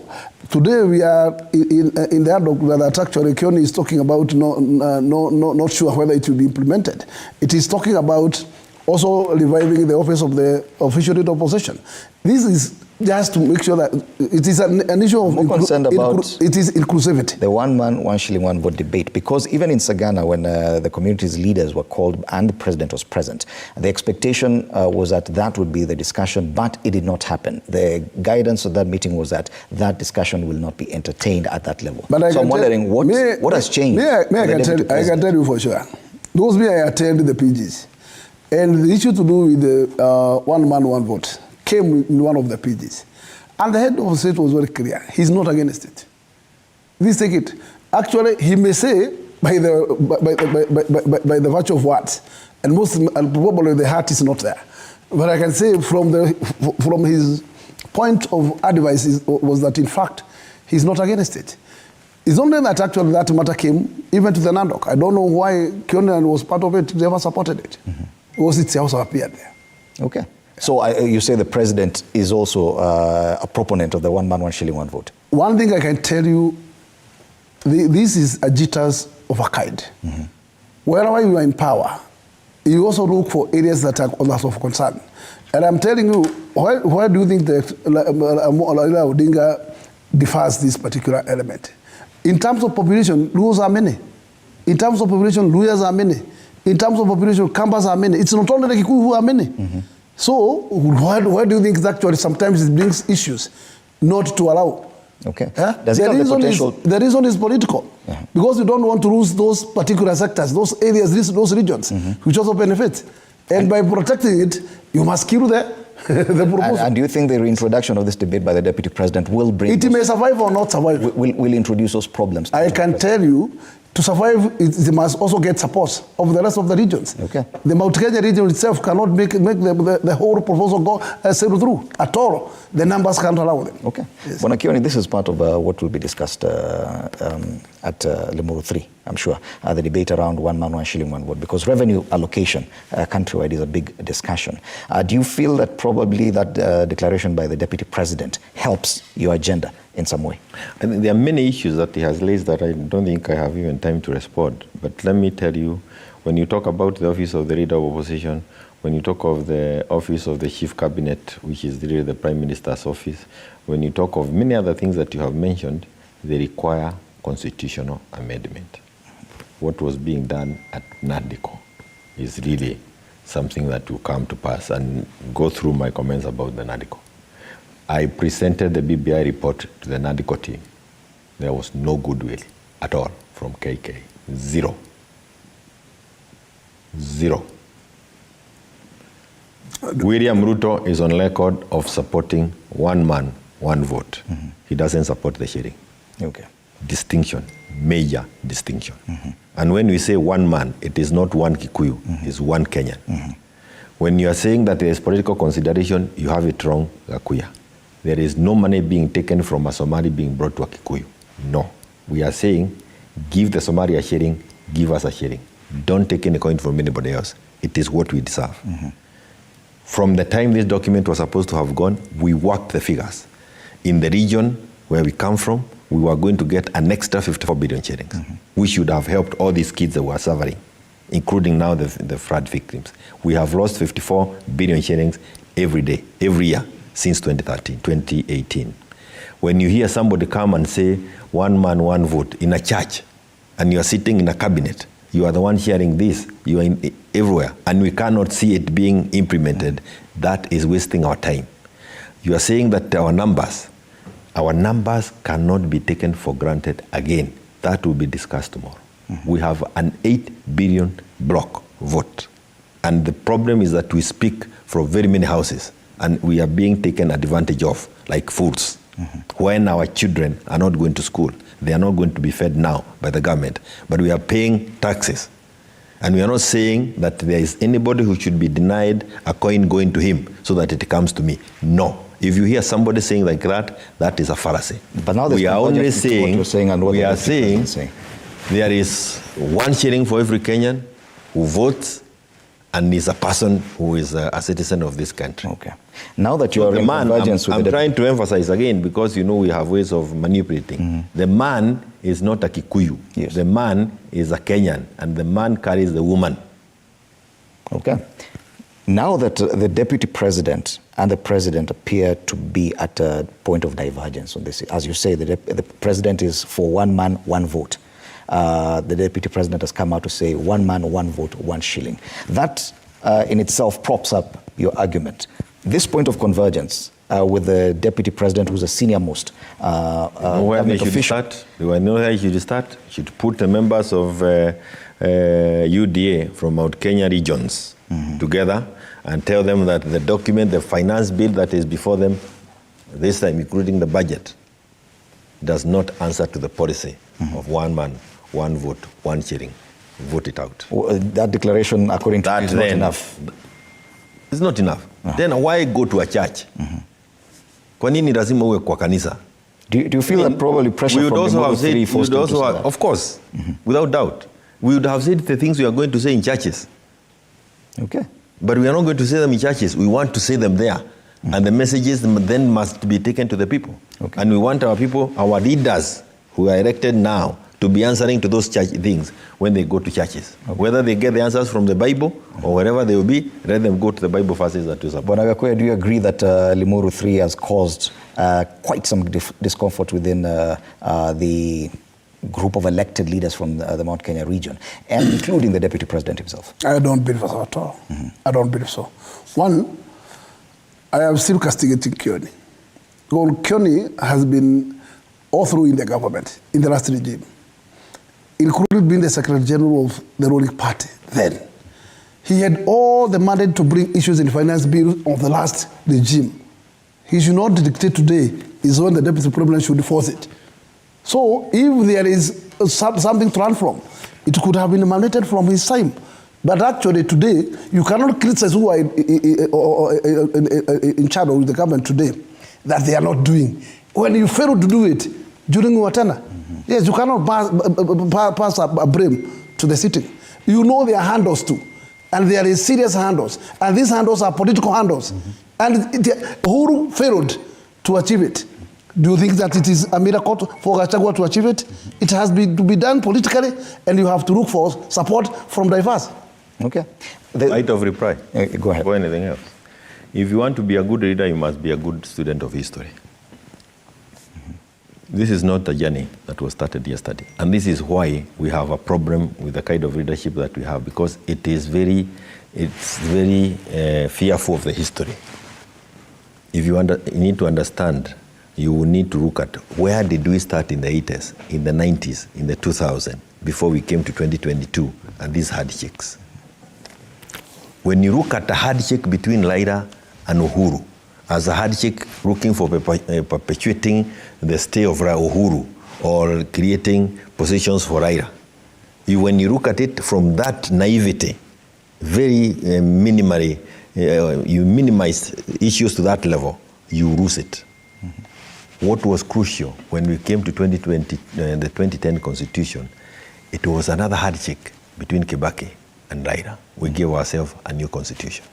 today we are in the ad hoc that actually Kioni is talking about, not sure whether it will be implemented. It is talking about also reviving the office of the official leader of opposition. This is just to make sure that it is an issue of it is inclusivity. The 1 man, 1 shilling, 1 vote debate, because even in Sagana, when the community's leaders were called and the president was present, the expectation was that that would be the discussion, but it did not happen. The guidance of that meeting was that that discussion will not be entertained at that level. But so I'm wondering what has changed? I can tell you for sure. Those I attended the PGs, and the issue to do with the 1 man, 1 vote came in one of the PGs. And the head of the state was very clear. He's not against it. Please take it. Actually, he may say by the virtue of words, and probably the heart is not there. But I can say from his point of advice was that in fact he's not against it. It's only that actually that matter came even to the NANDOC. I don't know why Kionian was part of it, never supported it. Because it also appeared there. Okay. So you say the president is also a proponent of the 1 man, 1 shilling, 1 vote? One thing I can tell you, this is a jitters of a kind. Wherever you are in power, you also look for areas that are of concern. And I'm telling you, why do you think that Raila Odinga defers this particular element? In terms of population, Luos are many. In terms of population, Luyas are many. In terms of population, Kambas are many. It's not only the Kikuyu who are many. So why do you think that actually sometimes it brings issues not to allow? Okay. Does it have the potential? The reason is political. Because you don't want to lose those particular sectors, those areas, those regions, which also benefit. And by protecting it, you must kill the proposal. And do you think the reintroduction of this debate by the deputy president will bring... It may survive or not survive. Will introduce those problems? I can tell you, to survive, they must also get support of the rest of the regions. Okay. The Mount Kenya region itself cannot make the whole proposal go sail through at all. The numbers can't allow them. Okay. Yes. Bwana Kioni, this is part of what will be discussed at Limuru 3, I'm sure. The debate around 1 man, 1 shilling, 1 vote, because revenue allocation countrywide is a big discussion. Do you feel that probably that declaration by the deputy president helps your agenda in some way? I think there are many issues that he has raised that I don't think I have even time to respond. But let me tell you, when you talk about the office of the leader of opposition, when you talk of the office of the chief cabinet, which is really the prime minister's office, when you talk of many other things that you have mentioned, they require constitutional amendment. What was being done at NADICO is really something that will come to pass, and go through my comments about the NADICO. I presented the BBI report to the NADICO team. There was no goodwill at all from KK. Zero. William Ruto is on record of supporting 1 man, 1 vote. He doesn't support the sharing. Okay. Distinction, major distinction. And when we say 1 man, it is not 1 Kikuyu, it's 1 Kenyan. When you are saying that there is political consideration, you have it wrong, Gakuya. There is no money being taken from a Somali being brought to a Kikuyu. No. We are saying, give the Somali a sharing, give us a sharing. Don't take any coin from anybody else. It is what we deserve. From the time this document was supposed to have gone, we worked the figures. In the region where we come from, we were going to get an extra 54 billion shillings, which should have helped all these kids that were suffering, including now the flood victims. We have lost 54 billion shillings every day, every year, since 2018. When you hear somebody come and say 1 man, 1 vote in a church, and you are sitting in a cabinet, you are the one sharing this, you are everywhere, and we cannot see it being implemented, that is wasting our time. You are saying that our numbers cannot be taken for granted again. That will be discussed tomorrow. We have an 8 billion block vote. And the problem is that we speak from very many houses, and we are being taken advantage of like fools. When our children are not going to school, they are not going to be fed now by the government, but we are paying taxes. And we are not saying that there is anybody who should be denied a coin going to him so that it comes to me. No. If you hear somebody saying like that, that is a fallacy. But now we are only saying, there is 1 shilling for every Kenyan who votes and is a person who is a citizen of this country. Okay. Now that you are in convergence with I'm trying to emphasize again, because you know we have ways of manipulating. The man is not a Kikuyu. Yes. The man is a Kenyan, and the man carries the woman. Okay. Now that the deputy president and the president appear to be at a point of divergence on this, as you say, the president is for 1 man, 1 vote. The deputy president has come out to say 1 man, 1 vote, 1 shilling. That in itself props up your argument. This point of convergence with the deputy president, who's a senior most government official. Do I know where you should start? You should put the members of UDA from Mount Kenya regions together and tell them that the document, the finance bill that is before them, this time including the budget, does not answer to the policy of 1 man, 1 vote, 1 shilling. Vote it out. Well, that declaration, according to you, is not enough. It's not enough. Then why go to a church? Kwa nini lazima uwe kwa kanisa? Do you feel that probably pressure from the Model 3 forced you to say that? Of course, without doubt. We would have said the things we are going to say in churches. Okay. But we are not going to say them in churches. We want to say them there. And the messages then must be taken to the people. Okay. And we want our people, our leaders who are elected now, to be answering to those church things when they go to churches. Okay. Whether they get the answers from the Bible or wherever they will be, let them go to the Bible verses that to support. But Gachagua, do you agree that Limuru 3 has caused quite some discomfort within the group of elected leaders from the Mount Kenya region, and including the deputy president himself? I don't believe so at all. I don't believe so. One, I am still castigating Kioni. Well, Kioni has been all through in the government, in the last regime, including being the Secretary General of the ruling party then. He had all the mandate to bring issues in the finance bill of the last regime. He should not dictate today, is when the deputy president should force it. So if there is something to run from, it could have been emanated from his time. But actually today, you cannot criticize who are in charge of the government today that they are not doing. When you fail to do it during your tenure, yes, you cannot pass a blame to the sitting. You know there are handles too, and there is serious handles, and these handles are political handles. And Uhuru failed to achieve it. Do you think that it is a miracle for Gachagua to achieve it? It has to be done politically, and you have to look for support from diverse. Okay. Right of reply. Go ahead. Or anything else. If you want to be a good leader, you must be a good student of history. This is not a journey that was started yesterday. And this is why we have a problem with the kind of leadership that we have, because it is very fearful of the history. If you need to understand, you will need to look at where did we start in the 80s, in the 90s, in the 2000s, before we came to 2022 and these handshakes. When you look at the handshake between Raila and Uhuru, as a handshake looking for perpetuating the stay of Uhuru or creating positions for Raila, when you look at it from that naivety, very minimally, you minimize issues to that level, you lose it. What was crucial when we came to 2020, the 2010 Constitution, it was another handshake between Kibaki and Raila. We gave ourselves a new constitution.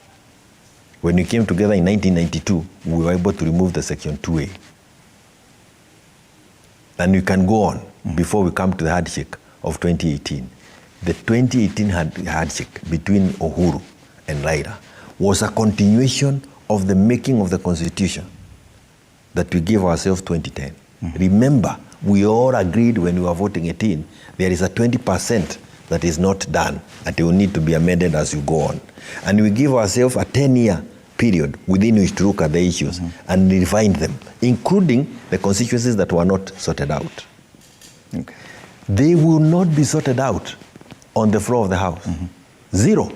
When we came together in 1992, we were able to remove the Section 2A. And we can go on before we come to the handshake of 2018. The 2018 handshake between Uhuru and Raila was a continuation of the making of the constitution that we gave ourselves 2010. Remember, we all agreed when we were voting it in, there is a 20% that is not done, and it will need to be amended as you go on. And we give ourselves a 10-year period within which to look at the issues and refine them, including the constituencies that were not sorted out. Okay. They will not be sorted out on the floor of the House. Zero.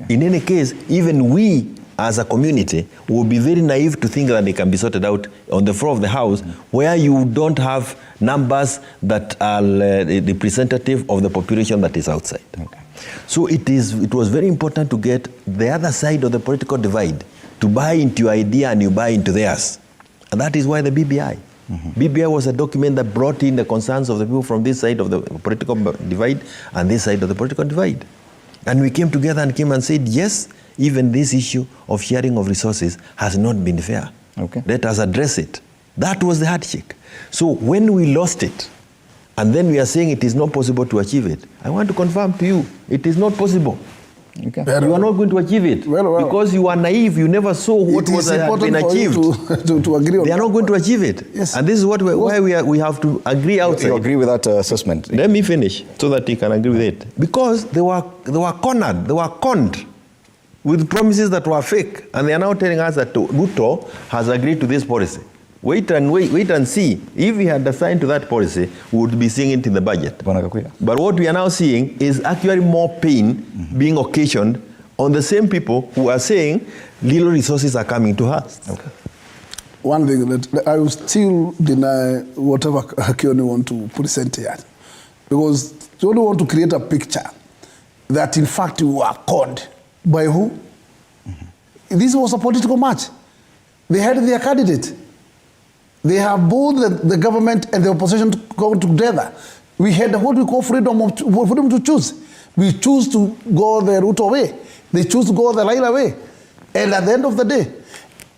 Okay. In any case, even we as a community will be very naive to think that they can be sorted out on the floor of the House where you don't have numbers that are representative of the population that is outside. Okay. So it was very important to get the other side of the political divide to buy into your idea and you buy into theirs. And that is why the BBI. BBI was a document that brought in the concerns of the people from this side of the political divide and this side of the political divide. And we came together and came and said, yes, even this issue of sharing of resources has not been fair. Okay. Let us address it. That was the handshake. So when we lost it, and then we are saying it is not possible to achieve it, I want to confirm to you, it is not possible. Okay. You are not going to achieve it because you are naive. You never saw what was been achieved. To agree on they are not going to achieve it. Yes. And this is why we have to agree outside. You agree with that assessment? Let me finish so that you can agree with it. Because they were cornered, they were conned with promises that were fake, and they are now telling us that Ruto has agreed to this policy. Wait and see. If we had assigned to that policy, we would be seeing it in the budget. But what we are now seeing is actually more pain being occasioned on the same people who are saying little resources are coming to us. Okay. One thing that I will still deny whatever Kioni want to present here, because they only want to create a picture that in fact we were conned. By who? This was a political match. They had their candidate. They have both the government and the opposition going together. We had what we call freedom to choose. We choose to go the Ruto way. They choose to go the Raila way. And at the end of the day,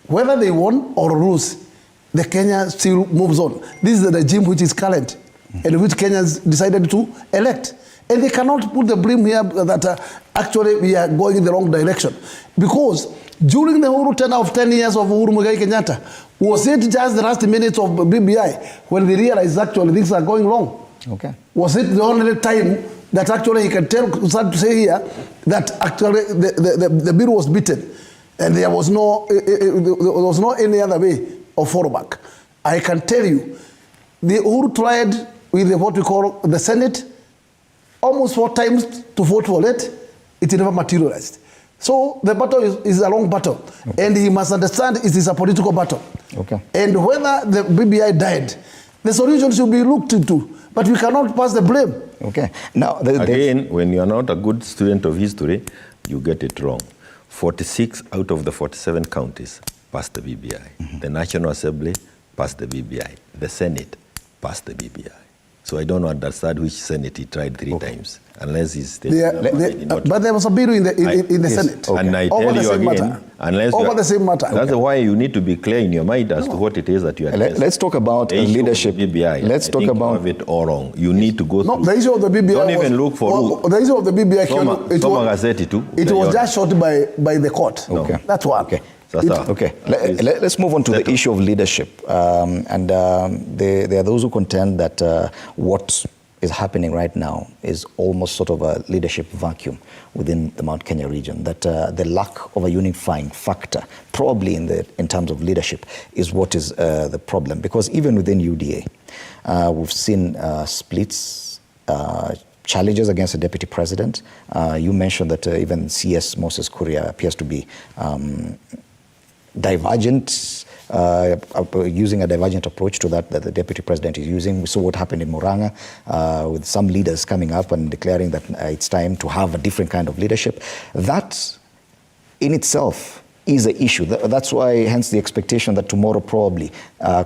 whether they won or lose, the Kenya still moves on. This is the regime which is current and which Kenyans decided to elect. And they cannot put the blame here that actually we are going in the wrong direction. Because during the whole tenure of 10 years of Uhuru Muigai Kenyatta, was it just the last minutes of BBI when they realized actually things are going wrong? Okay. Was it the only time that actually he can start to say here that actually the bill was beaten and there was no any other way of fallback? I can tell you, the Uhuru tried with what we call the Senate almost 4 times to vote for it. It never materialized. So the battle is a long battle, and he must understand it is a political battle. Okay. And whether the BBI died, the solution should be looked into, but we cannot pass the blame. Okay. Now, again, when you are not a good student of history, you get it wrong. 46 out of the 47 counties passed the BBI. The National Assembly passed the BBI. The Senate passed the BBI. So I don't understand which Senate he tried 3 times, unless he's... but there was a bill in the Senate. Okay. And I tell you again, unless over the same matter. That's why you need to be clear in your mind as to what it is that you are. Let's talk about leadership. BBI. Let's talk about... You have it all wrong. You need to go through... No, the issue of the BBI Don't even look for... the issue of the BBI... It was just shot by the court. Okay. That's why. Okay. Okay, let's move on to the issue of leadership. There are those who contend that what is happening right now is almost sort of a leadership vacuum within the Mount Kenya region, that the lack of a unifying factor, probably in terms of leadership, is what is the problem. Because even within UDA, we've seen splits, challenges against the deputy president. You mentioned that even CS Moses Kuria appears to be divergent, using a divergent approach to that the deputy president is using. We saw what happened in Murang'a with some leaders coming up and declaring that it's time to have a different kind of leadership. That in itself is an issue. That's why, hence the expectation that tomorrow probably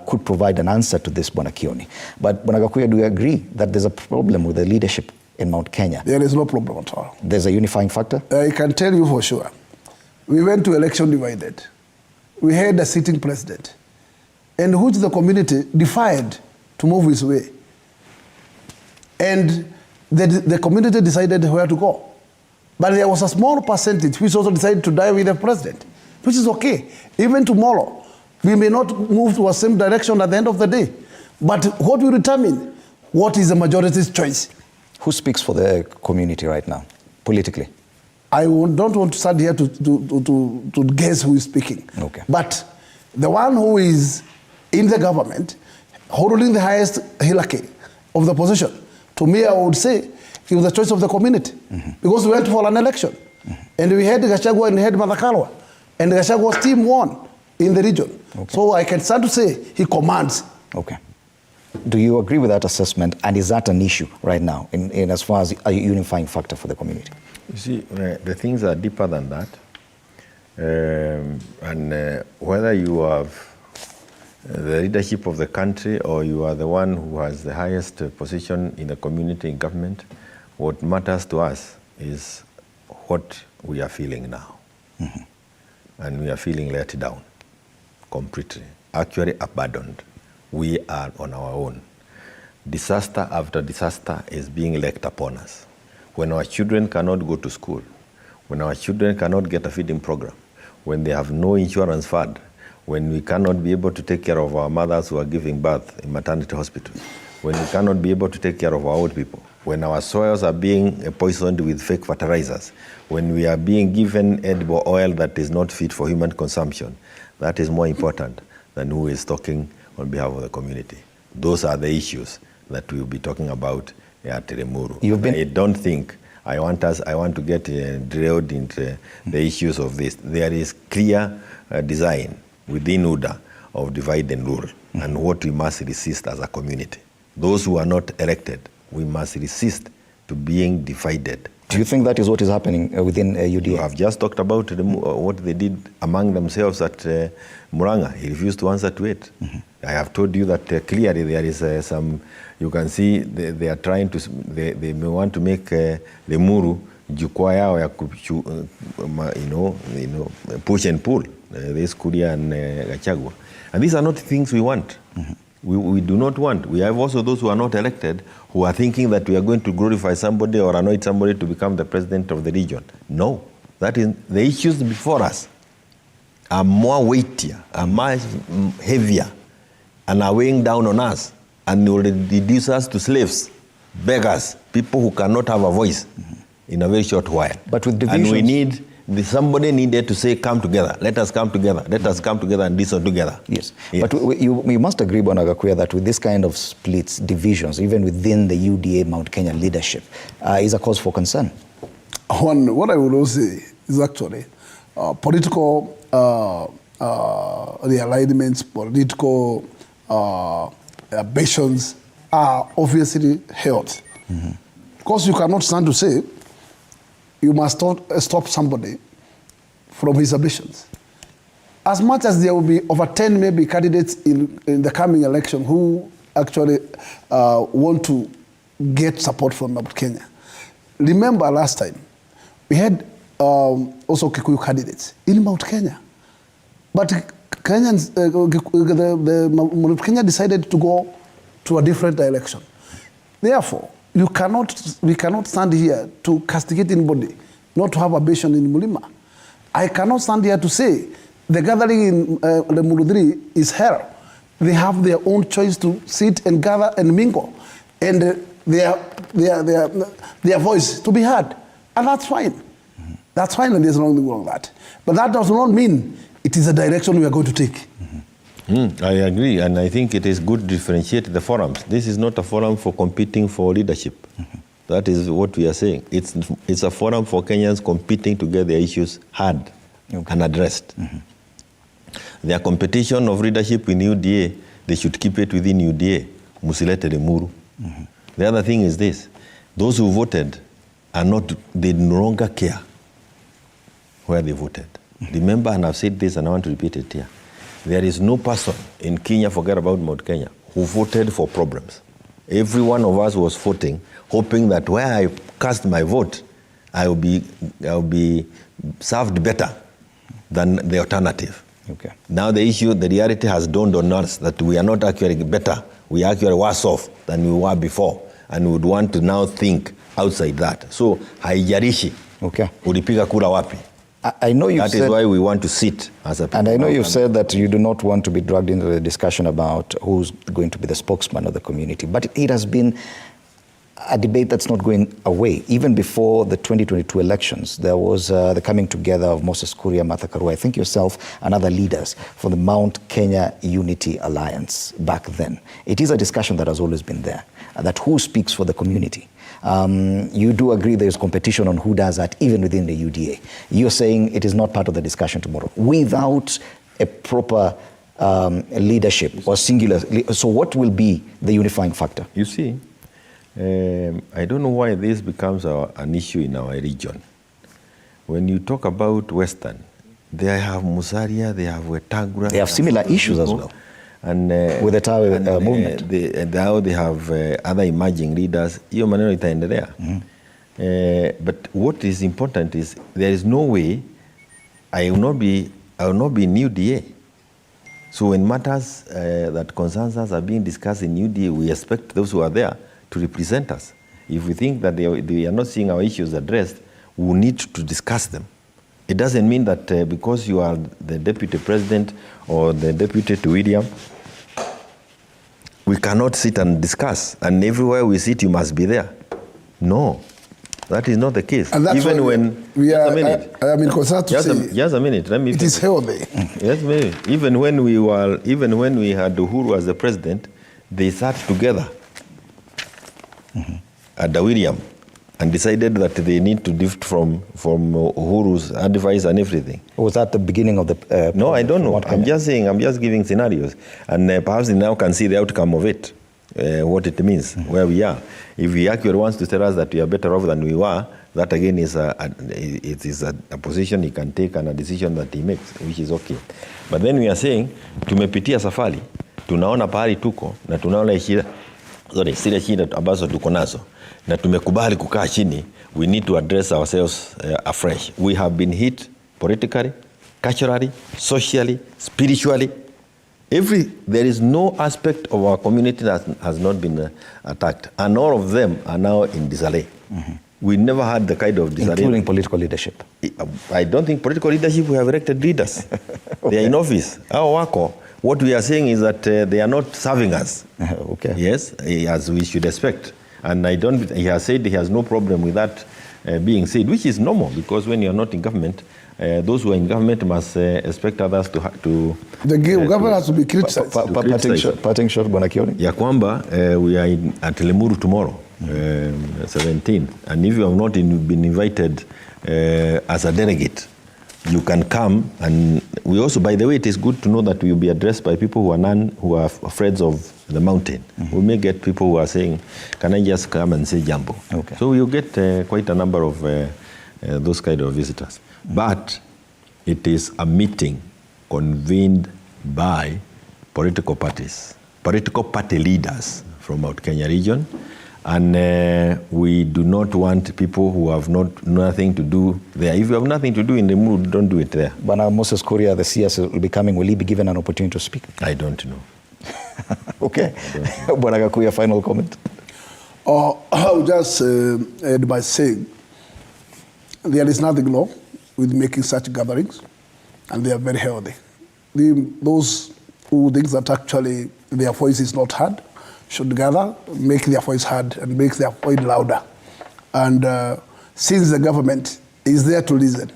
could provide an answer to this, Bwana Kioni. But Bwana Gakuya, do you agree that there's a problem with the leadership in Mount Kenya? There is no problem at all. There's a unifying factor? I can tell you for sure. We went to election divided. We had a sitting president, and which the community defied to move his way. And the community decided where to go. But there was a small percentage which also decided to die with the president, which is okay. Even tomorrow, we may not move to the same direction at the end of the day. But what will determine what is the majority's choice? Who speaks for the community right now, politically? I don't want to stand here to guess who is speaking. Okay. But the one who is in the government, holding the highest hierarchy of the position, to me, I would say, it was the choice of the community. Because we went for an election. And we had Gachagua and we had Madakalwa. And Gachagua's team won in the region. Okay. So I can start to say he commands. Okay. Do you agree with that assessment? And is that an issue right now in as far as a unifying factor for the community? You see, the things are deeper than that. Whether you have the leadership of the country or you are the one who has the highest position in the community in government, what matters to us is what we are feeling now. And we are feeling let down completely, actually abandoned. We are on our own. Disaster after disaster is being laid upon us. When our children cannot go to school, when our children cannot get a feeding program, when they have no insurance fund, when we cannot be able to take care of our mothers who are giving birth in maternity hospitals, when we cannot be able to take care of our old people, when our soils are being poisoned with fake fertilizers, when we are being given edible oil that is not fit for human consumption, that is more important than who is talking on behalf of the community. Those are the issues that we'll be talking about at Limuru. I don't think I want to get drilled into the issues of this. There is clear design within UDA of divide and rule, and what we must resist as a community. Those who are not elected, we must resist to being divided. Do you think that is what is happening within UDA? You have just talked about what they did among themselves at Muranga. He refused to answer to it. I have told you that clearly there is some, you can see they are trying to, they may want to make Limuru jukwaa yao ya push and pull, this Kuria and Gachagua. And these are not things we want. We do not want. We have also those who are not elected who are thinking that we are going to glorify somebody or anoint somebody to become the president of the region. No. That is, the issues before us are more weightier, are much heavier, and are weighing down on us, and will reduce us to slaves, beggars, people who cannot have a voice in a very short while. But with divisions, and we need, somebody needed to say, come together, let us come together, let us come together and listen together. Yes. But you must agree, Bwana Gakuya, that with this kind of splits, divisions, even within the UDA Mount Kenya leadership, is a cause for concern. What I would also say is actually political realignments, political ambitions are obviously held. Because you cannot stand to say you must stop somebody from his ambitions. As much as there will be over 10 maybe candidates in the coming election who actually want to get support from Mount Kenya. Remember last time, we had also Kikuyu candidates in Mount Kenya. But Kenyans, Mount Kenya decided to go to a different election. Therefore, we cannot stand here to castigate anybody, not to have ambition in Mulima. I cannot stand here to say the gathering in Limuru 3 is hell. They have their own choice to sit and gather and mingle, and their voice to be heard. And that's fine. That's fine, and there's nothing wrong with that. But that does not mean it is a direction we are going to take. I agree, and I think it is good to differentiate the forums. This is not a forum for competing for leadership. That is what we are saying. It's a forum for Kenyans competing to get their issues heard and addressed. Their competition of leadership in UDA, they should keep it within UDA. Musilete Limuru. The other thing is this: those who voted they no longer care where they voted. Remember, and I've said this and I want to repeat it here. There is no person in Kenya, forget about Mount Kenya, who voted for problems. Every one of us was voting, hoping that where I cast my vote, I will be served better than the alternative. Okay. Now the reality has dawned on us that we are not actually better. We are actually worse off than we were before, and we would want to now think outside that. So haijalishi ulipiga kura wapi. I know you've That is why we want to sit as a people. And I know you've said that you do not want to be dragged into the discussion about who's going to be the spokesman of the community, but it has been a debate that's not going away. Even before the 2022 elections, there was the coming together of Moses Kuria, Martha Karua, I think yourself and other leaders for the Mount Kenya Unity Alliance back then. It is a discussion that has always been there, that who speaks for the community. You do agree there is competition on who does that even within the UDA. You're saying it is not part of the discussion tomorrow without a proper leadership or singular. So what will be the unifying factor? You see, I don't know why this becomes an issue in our region. When you talk about Western, they have Musalia, they have Wetangula. They have similar issues as well. And with the Tawe movement. Now they have other emerging leaders. Hiyo maneno itaendelea. But what is important is there is no way I will not be in UDA. So when matters that concerns us are being discussed in UDA, we expect those who are there to represent us. If we think that they are not seeing our issues addressed, we need to discuss them. It doesn't mean that because you are the deputy president or the deputy to William, we cannot sit and discuss. And everywhere we sit, you must be there. No, that is not the case. And that's even when we are, just a minute. I mean, concerned to say, just a minute. Let me. It is healthy. Just a minute. Even when we had Uhuru as the president, they sat together at the William and decided that they need to drift from Uhuru's advice and everything. Was that the beginning of the... No, I don't know. I'm just saying, I'm just giving scenarios. And perhaps they now can see the outcome of it, what it means, where we are. If he actually wants to tell us that we are better off than we were, that again is it is a position he can take and a decision that he makes, which is okay. But then we are saying, tumepitia safari, tunaona pahali tuko, na tunaona zile shida ambazo tuko nazo. Na tumekubali kukaa chini, we need to address ourselves afresh. We have been hit politically, culturally, socially, spiritually. There is no aspect of our community that has not been attacked. And all of them are now in disarray. We never had the kind of disarray. Including political leadership. I don't think political leadership, we have elected leaders. Okay. They are in office. What we are saying is that they are not serving us. Okay. Yes, as we should expect. And he has said he has no problem with that being said, which is normal, because when you are not in government, those who are in government must expect others to... The government has to be criticized. Parting short, Bwana Kioni. Ya kwamba, we are at Limuru tomorrow, 17th. And if you have not been invited as a delegate, you can come. And we also, by the way, it is good to know that we will be addressed by people who are afraid of the mountain. We may get people who are saying, can I just come and say jambo? Okay. So you'll get quite a number of those kind of visitors. But it is a meeting convened by political parties, political party leaders from Mount Kenya region. And we do not want people who have nothing to do there. If you have nothing to do in the mood, don't do it there. Bwana Moses Kuria, the CS, will be coming. Will he be given an opportunity to speak? I don't know. Okay. Bwana Gakuya, final comment? I would just end by saying there is nothing wrong with making such gatherings, and they are very healthy. Those who think that actually their voice is not heard should gather, make their voice heard, and make their voice louder. And since the government is there to listen,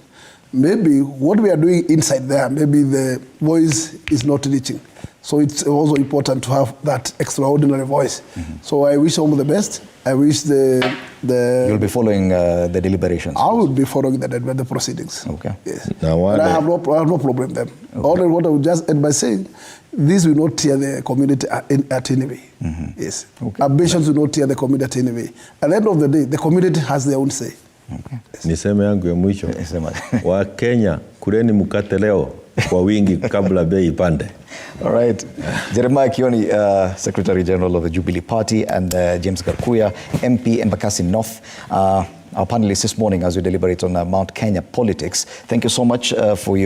maybe what we are doing inside there, maybe the voice is not reaching. So it's also important to have that extraordinary voice. So I wish all the best. I wish the You'll be following the deliberations? I will be following the proceedings. Okay. Yes. Now, I have no problem with them. Okay. Only what I would just end by saying, this will not tear the community at any way. Yes. Okay. Ambitions will not tear the community at any way. At the end of the day, the community has their own say. Okay. Yes. Niseme yangu ya mwisho. Wa Kenya, kuleni mkate leo kwa wingi kabla bei ipande. All right. Jeremiah Kioni, Secretary General of the Jubilee Party, and James Gakuya, MP Embakasi North, our panelists this morning as we deliberate on Mount Kenya politics. Thank you so much for your